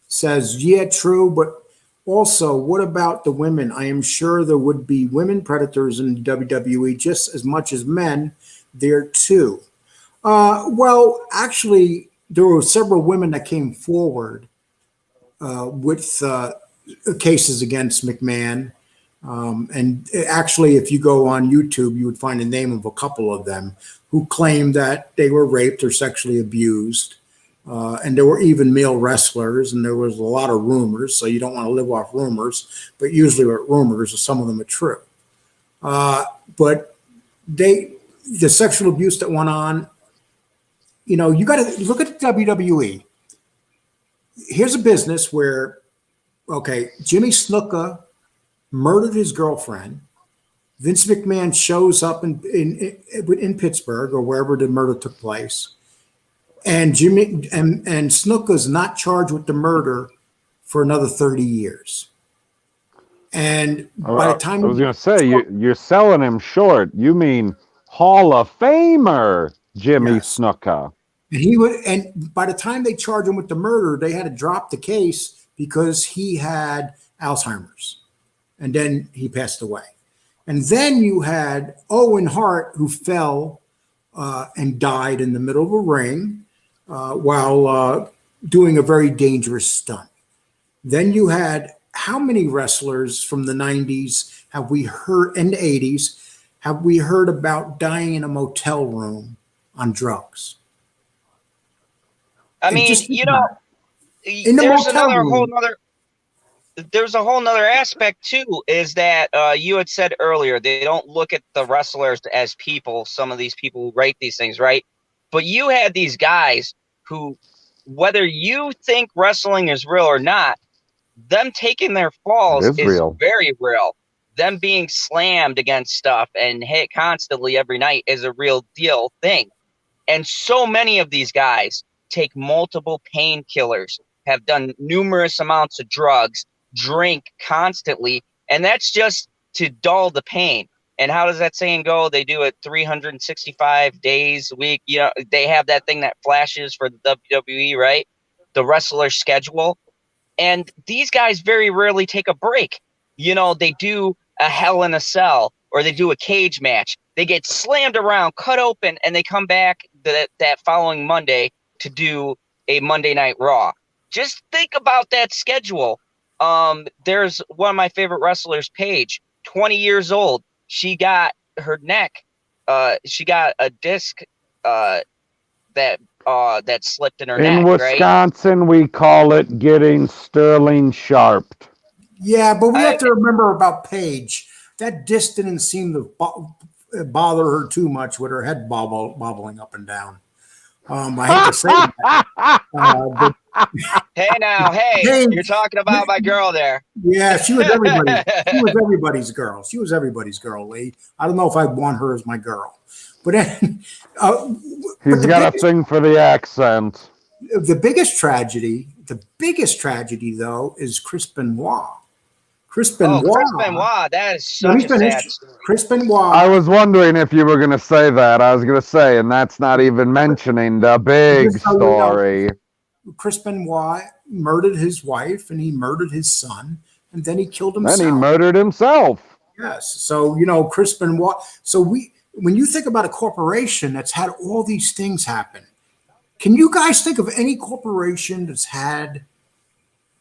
says, yeah, true, but also, what about the women? I am sure there would be women predators in WWE just as much as men there too. Well, actually, there were several women that came forward with cases against McMahon. And actually, if you go on YouTube, you would find the name of a couple of them who claimed that they were raped or sexually abused. And there were even male wrestlers, and there was a lot of rumors. So you don't want to live off rumors, but usually with rumors, some of them are true. But the sexual abuse that went on, you got to look at the WWE. Here's a business where, okay, Jimmy Snuka murdered his girlfriend. Vince McMahon shows up in Pittsburgh or wherever the murder took place. And Jimmy and Snuka's not charged with the murder for another 30 years. And by the time I was going to say, you're selling him short. You mean Hall of Famer Jimmy yes. Snuka. And by the time they charged him with the murder, they had to drop the case because he had Alzheimer's. And then he passed away. And then you had Owen Hart, who fell and died in the middle of a ring while doing a very dangerous stunt. Then you had how many wrestlers from the 90s have we heard, in the 80s, have we heard about dying in a motel room on drugs? I And mean, just think about it. In the there's motel another whole room, nother there's a whole nother aspect too, is that you had said earlier they don't look at the wrestlers as people, some of these people who write these things, right? But you had these guys who, whether you think wrestling is real or not, them taking their It falls is is real. very real. Them being slammed against stuff and hit constantly every night is a real deal thing. And so many of these guys take multiple painkillers, have done numerous amounts of drugs, drink constantly, and that's just to dull the pain. And how does that saying go? They do it 365 days a week. You know, they have that thing that flashes for the WWE, right? The wrestler schedule. And these guys very rarely take a break. You know, they do a Hell in a Cell or they do a cage match. They get slammed around, cut open, and they come back that following Monday to do a Monday Night Raw. Just think about that schedule. There's one of my favorite wrestlers, Paige, 20 years old. She got her neck. She got a disc that slipped in her In neck, right? Wisconsin, we call it getting sterling sharped. yeah, but we have I, to remember about Paige. That disc didn't seem to bother her too much with her head bobbling up and down. I hate to say that, but Hey now, hey, you're Paige, talking about my girl there. yeah, she was everybody. She was everybody's girl. She was everybody's girl, Lee. I don't know if I'd want her as my girl, but uh, but He's got a thing for the accent. the biggest tragedy though, is Chris Benoit. Chris Oh, Chris Benoit. Benoit, that is Let me such a finish. sad story. Chris I Benoit. was wondering if you were going to say that. I was going to say, and that's not even mentioning the big Just so you know, story. Chris Benoit murdered his wife and he murdered his son, and then he killed Then he himself. murdered himself. Yes. So, Chris Benoit. So when you think about a corporation that's had all these things happen, can you guys think of any corporation that's had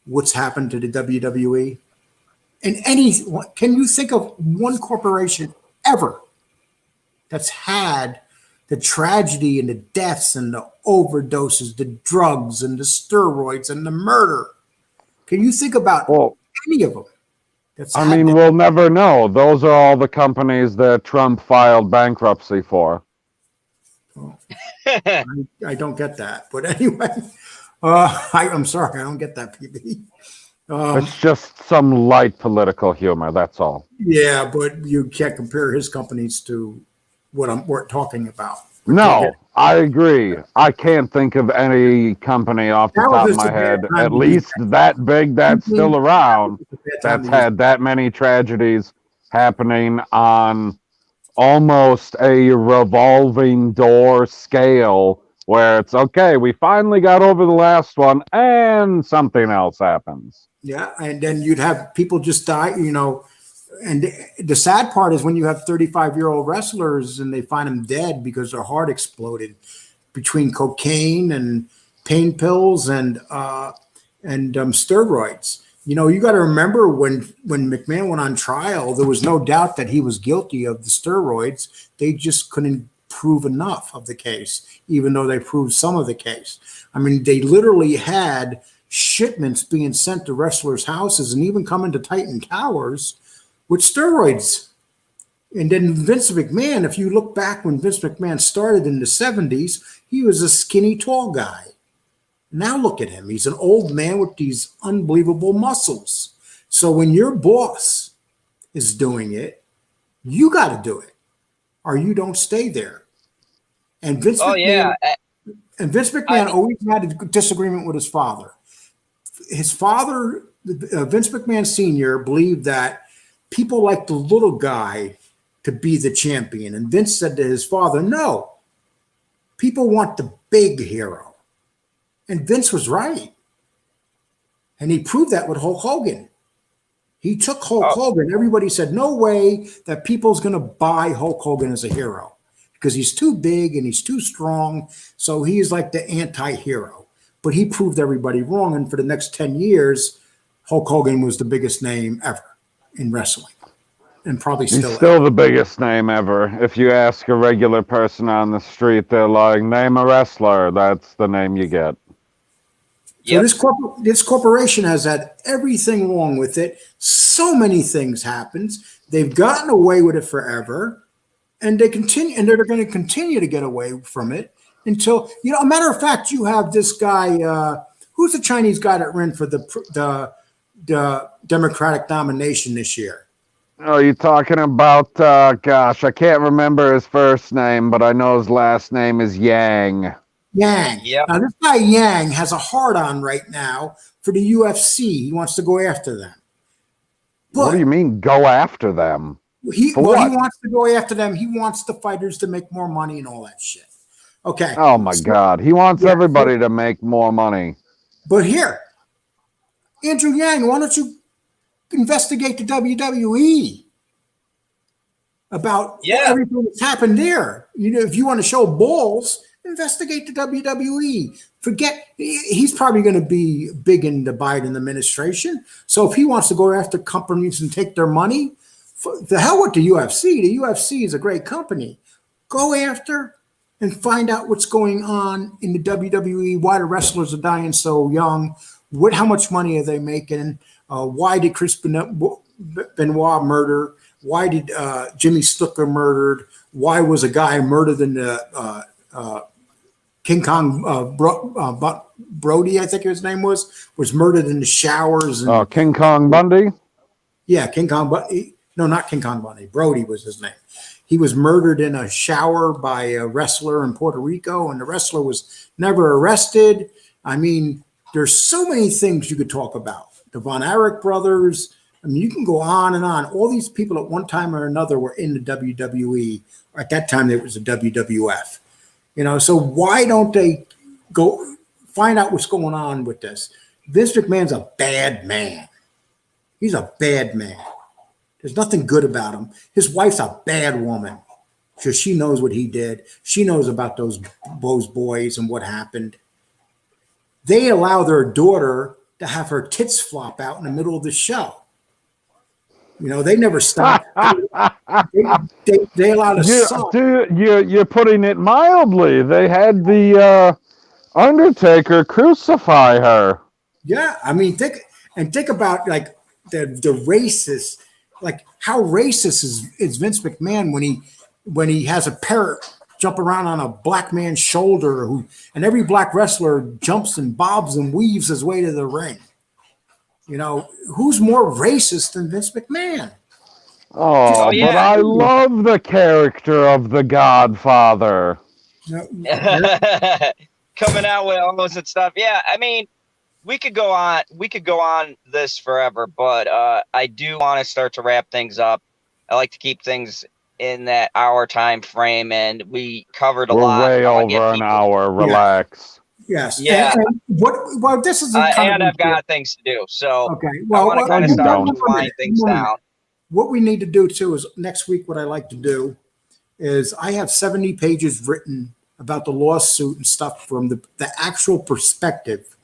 what's happened to the WWE? And can you think of one corporation ever that's had the tragedy and the deaths and the overdoses, the drugs and the steroids and the murder? Can you think about Well, any of them that's I had mean, that? we'll never know. Those are all the companies that Trump filed bankruptcy for. Well, I don't get that. But anyway, I'm sorry, I don't get that, PB. It's just some light political humor. That's all. Yeah, but you can't compare his companies to what we're talking about. But we'll get No, I agree. I can't think of any company off the that was top of just my a bad head, time at to use least that big, that. that's still around, It's a bad time that's to use. had that many tragedies happening on almost a revolving door scale where it's okay, we finally got over the last one and something else happens. Yeah, and then you'd have people just die. And the sad part is when you have 35-year-old wrestlers and they find them dead because their heart exploded between cocaine and pain pills and steroids. You got to remember when McMahon went on trial, there was no doubt that he was guilty of the steroids. They just couldn't prove enough of the case, even though they proved some of the case. I mean, they literally had shipments being sent to wrestlers' houses and even coming to Titan Towers with steroids. And then Vince McMahon, if you look back when Vince McMahon started in the 70s, he was a skinny, tall guy. Now look at him. He's an old man with these unbelievable muscles. So when your boss is doing it, you got to do it or you don't stay there. And Vince Oh McMahon yeah, Vince I McMahon always had a disagreement with his father. His father, Vince McMahon Sr., believed that people like the little guy to be the champion. And Vince said to his father, no, people want the big hero. And Vince was right. And he proved that with Hulk Hogan. He took Hulk oh, Hogan. Everybody said, no way that people's going to buy Hulk Hogan as a hero because he's too big and he's too strong. So he is like the anti-hero. But he proved everybody wrong. And for the next 10 years, Hulk Hogan was the biggest name ever in wrestling and probably He's still is. still the biggest name ever. If you ask a regular person on the street, they're like, name a wrestler. That's the name you get. So Yep. this corporation has had everything wrong with it. So many things happens. They've gotten away with it forever, and they're going to continue to get away from it until a matter of fact, you have this guy. Who's the Chinese guy that ran for the Democratic nomination this year? Oh, you talking about, gosh, I can't remember his first name, but I know his last name is Yang. Yang. Yep. Now, this guy Yang has a hard on right now for the UFC. He wants to go after them. What do you mean, go after them? He For what? wants to go after them. He wants the fighters to make more money and all that shit. Okay. Oh, my God. He wants Yeah, everybody to make more money. But here, Andrew Yang, why don't you investigate the WWE about everything that's happened there? If you want to show balls, investigate the WWE. Forget, he's probably going to be big in the Biden administration. So if he wants to go after companies and take their money, the hell with the UFC. The UFC is a great company. Go after and find out what's going on in the WWE, why the wrestlers are dying so young, how much money are they making, why did Chris Benoit murder, why did Jimmy Snooker murdered, why was a guy murdered in the King Kong Brody, I think his name was murdered in the showers. And, King Kong Bundy? Yeah, King Kong Bundy. No, not King Kong Bundy. Brody was his name. He was murdered in a shower by a wrestler in Puerto Rico, and the wrestler was never arrested. I mean, there's so many things you could talk about. The Von Erich brothers. I mean, you can go on and on. All these people at one time or another were in the WWE. At that time, it was the WWF. So why don't they go find out what's going on with this? Vince McMahon's a bad man. He's a bad man. There's nothing good about him. His wife's a bad woman because she knows what he did. She knows about those boys and what happened. They allow their daughter to have her tits flop out in the middle of the show. They never stop. they allow the son. Dude, you're putting it mildly. They had the Undertaker crucify her. Yeah, I mean, think about like the racist, like how racist is Vince McMahon when he has a parrot jump around on a black man's shoulder, and every black wrestler jumps and bobs and weaves his way to the ring. Who's more racist than Vince McMahon? Oh, but I love the character of the Godfather. Coming out with all those and stuff. Yeah, I mean, we could go on this forever, but I do want to start to wrap things up. I like to keep things in that hour time frame, and we covered a lot. We're way over an hour. Relax. Yes. Yeah. Well, this is and I've got things to do, so okay. Well, I want to kind of start to wind things down. What we need to do too is next week. What I like to do is I have 70 pages written about the lawsuit and stuff from the actual perspective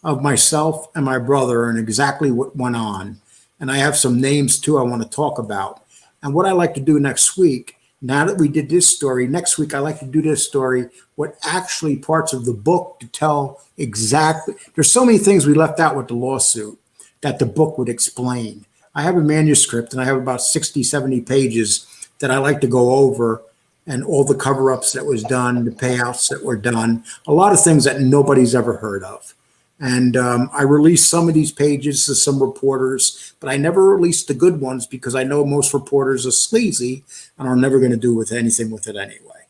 of myself and my brother and exactly what went on. And I have some names too I want to talk about. And what I like to do next week, now that we did this story, next week I like to do this story, what actually parts of the book to tell exactly. There's so many things we left out with the lawsuit that the book would explain. I have a manuscript and I have about 60, 70 pages that I like to go over, and all the cover-ups that was done, the payouts that were done, a lot of things that nobody's ever heard of. And I released some of these pages to some reporters, but I never released the good ones because I know most reporters are sleazy and are never going to do anything with it anyway.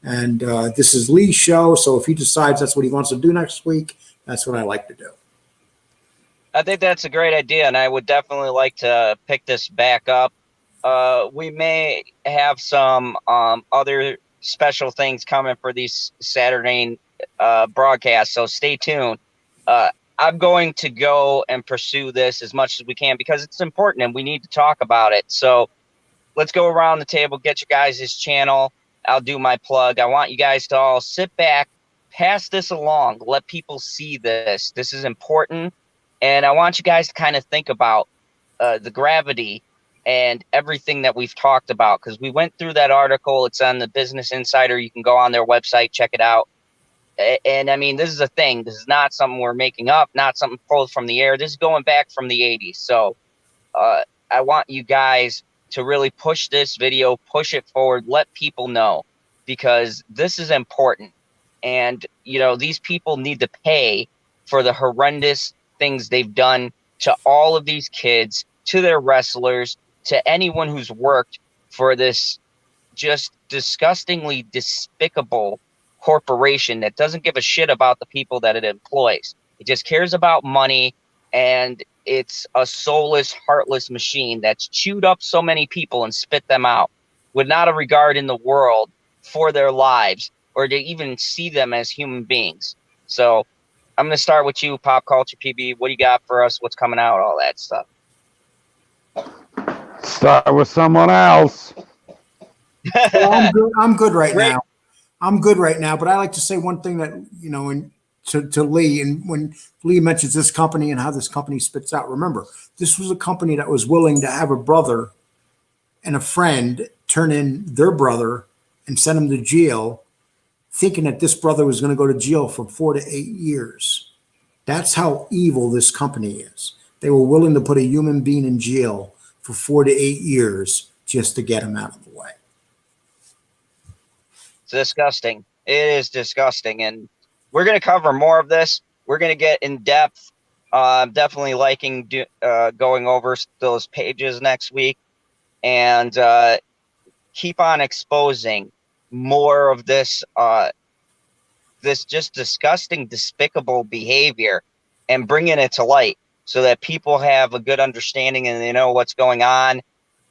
And this is Lee's show, so if he decides that's what he wants to do next week, that's what I like to do. I think that's a great idea, and I would definitely like to pick this back up. We may have some other special things coming for these Saturday broadcasts, so stay tuned. I'm going to go and pursue this as much as we can because it's important and we need to talk about it. So let's go around the table, get you guys' channel. I'll do my plug. I want you guys to all sit back, pass this along, let people see this. This is important. And I want you guys to kind of think about the gravity and everything that we've talked about, because we went through that article. It's on the Business Insider. You can go on their website, check it out. And I mean, this is a thing. This is not something we're making up, not something pulled from the air. This is going back from the 80s. So I want you guys to really push this video, push it forward, let people know, because this is important. And, you know, these people need to pay for the horrendous things they've done to all of these kids, to their wrestlers, to anyone who's worked for this just disgustingly despicable corporation that doesn't give a shit about the people that it employs. It just cares about money, and it's a soulless, heartless machine that's chewed up so many people and spit them out with not a regard in the world for their lives or to even see them as human beings. So I'm going to start with you, Pop Culture PB. What do you got for us? What's coming out? All that stuff. Start with someone else. Well, I'm good right Great. now. I'm good right now, but I like to say one thing that, you know, to Lee, and when Lee mentions this company and how this company spits out, remember, this was a company that was willing to have a brother and a friend turn in their brother and send him to jail, thinking that this brother was going to go to jail for 4 to 8 years. That's how evil this company is. They were willing to put a human being in jail for 4 to 8 years just to get him out of the way. It's disgusting. It is disgusting. And we're going to cover more of this. We're going to get in depth. I'm definitely liking going over those pages next week and keep on exposing more of this this just disgusting, despicable behavior and bringing it to light so that people have a good understanding and they know what's going on.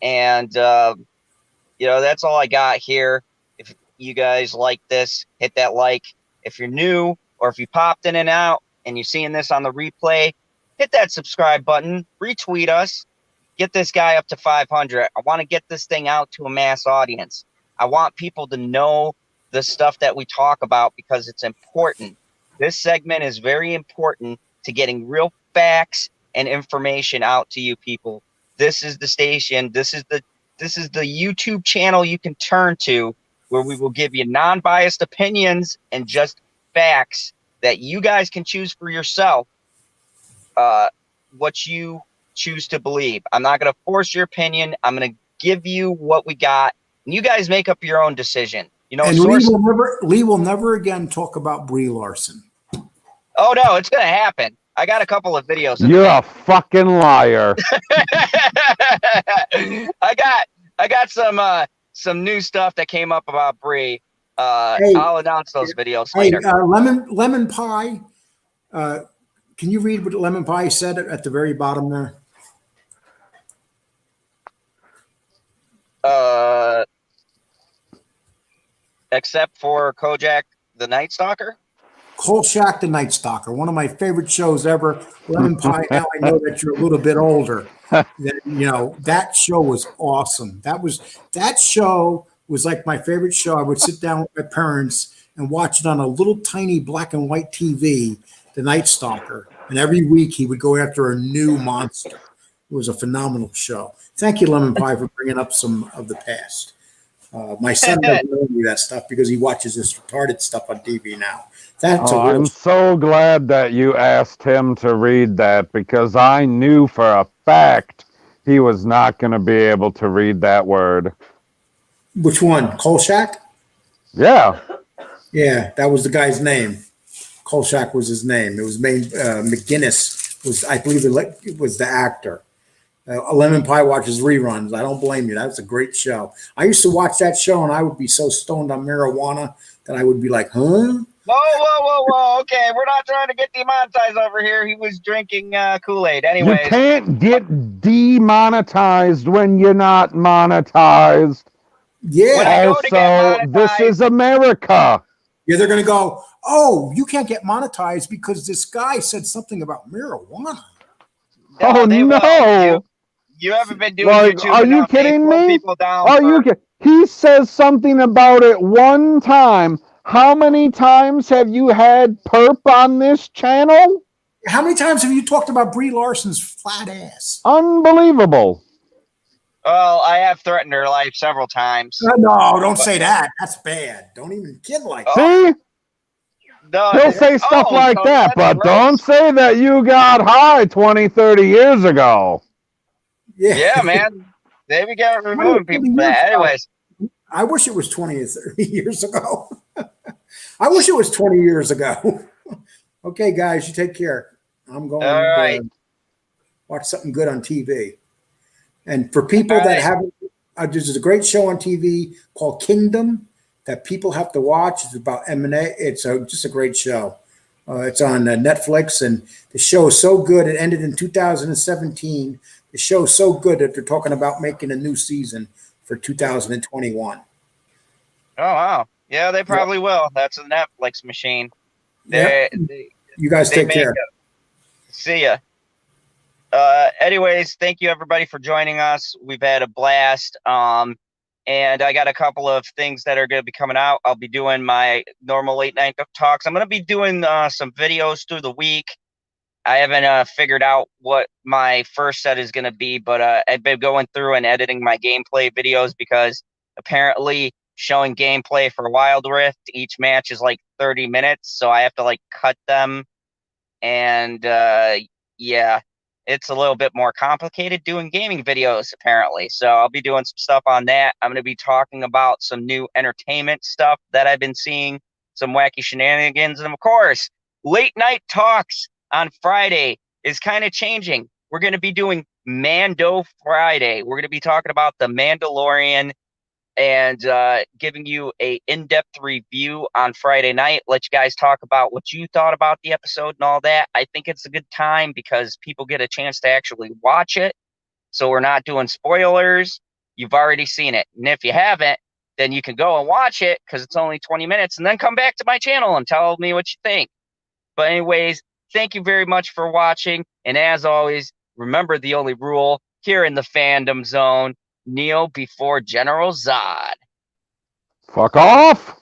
And, you know, that's all I got here. If you guys like this, hit that like. If you're new or if you popped in and out and you're seeing this on the replay, hit that subscribe button, retweet us, get this guy up to 500. I want to get this thing out to a mass audience. I want people to know the stuff that we talk about because it's important. This segment is very important to getting real facts and information out to you people. This is the station. This is the YouTube channel you can turn to where we will give you non-biased opinions and just facts that you guys can choose for yourself what you choose to believe. I'm not going to force your opinion. I'm going to give you what we got, and you guys make up your own decision. You know, And Lee will never again talk about Brie Larson. Oh no, it's gonna happen. I got a couple of videos. You're a fucking liar. I got some new stuff that came up about Brie. Hey, I'll announce those videos later. Lemon Pie. Can you read what Lemon Pie said at the very bottom there? Except for Kojak the Night Stalker. Kolchak the Night Stalker, one of my favorite shows ever. Lemon Pie. Now I know that you're a little bit older. That show was awesome. That show was like my favorite show. I would sit down with my parents and watch it on a little tiny black and white TV, The Night Stalker. And every week he would go after a new monster. It was a phenomenal show. Thank you, Lemon Pie, for bringing up some of the past. My son doesn't know me that stuff because he watches this retarded stuff on TV now. I'm so glad that you asked him to read that because I knew for a fact he was not going to be able to read that word. Which one? Kolchak? Yeah. Yeah, that was the guy's name. Kolchak was his name. It was made McGinnis was, I believe, it was the actor. Lemon Pie watches reruns. I don't blame you. That was a great show. I used to watch that show, and I would be so stoned on marijuana that I would be like, huh? Whoa. Okay, we're not trying to get demonetized over here. He was drinking Kool-Aid. Anyways. You can't get demonetized when you're not monetized. Yeah. Also, this is America. Yeah, they're going to go, oh, you can't get monetized because this guy said something about marijuana. No. You haven't been doing YouTube. Are you kidding me? He says something about it one time. How many times have you had perp on this channel? How many times have you talked about Brie Larson's flat ass? Unbelievable. Well, I have threatened her life several times. No, don't say that. That's bad. Don't even kid like that. See? No. He'll say stuff Oh, like so that, that's but right. don't say that you got high 20, 30 years ago. Yeah. Yeah, man. They be getting 20 or removing 30 people for years. that. Anyways, I wish it was 20 or 30 years ago. I wish it was 20 years ago. Okay, guys, you take care. I'm all going right, to watch something good on TV. And for all people that right. haven't, there's a great show on TV called Kingdom that people have to watch. It's about M&A. It's just a great show. It's on Netflix, and the show is so good. It ended in 2017. The show is so good that they're talking about making a new season for 2021. Oh wow. Yeah, they Yep. probably will. That's a Netflix machine. Yep. They they, You guys they take make care. it. See ya. Anyways, thank you everybody for joining us. We've had a blast. And I got a couple of things that are going to be coming out. I'll be doing my normal late night talks. I'm going to be doing some videos through the week. I haven't figured out what my first set is going to be, but I've been going through and editing my gameplay videos because apparently showing gameplay for Wild Rift, each match is like 30 minutes. So I have to like cut them. And yeah, it's a little bit more complicated doing gaming videos, apparently. So I'll be doing some stuff on that. I'm going to be talking about some new entertainment stuff that I've been seeing, some wacky shenanigans. And of course, late night talks on Friday is kind of changing. We're going to be doing Mando Friday. We're going to be talking about the Mandalorian and giving you a in-depth review on Friday night. Let you guys talk about what you thought about the episode and all that. I think it's a good time because people get a chance to actually watch it. So we're not doing spoilers. You've already seen it. And if you haven't, then you can go and watch it because it's only 20 minutes and then come back to my channel and tell me what you think. But anyways, thank you very much for watching. And as always, remember the only rule here in the fandom zone: kneel before General Zod. Fuck off!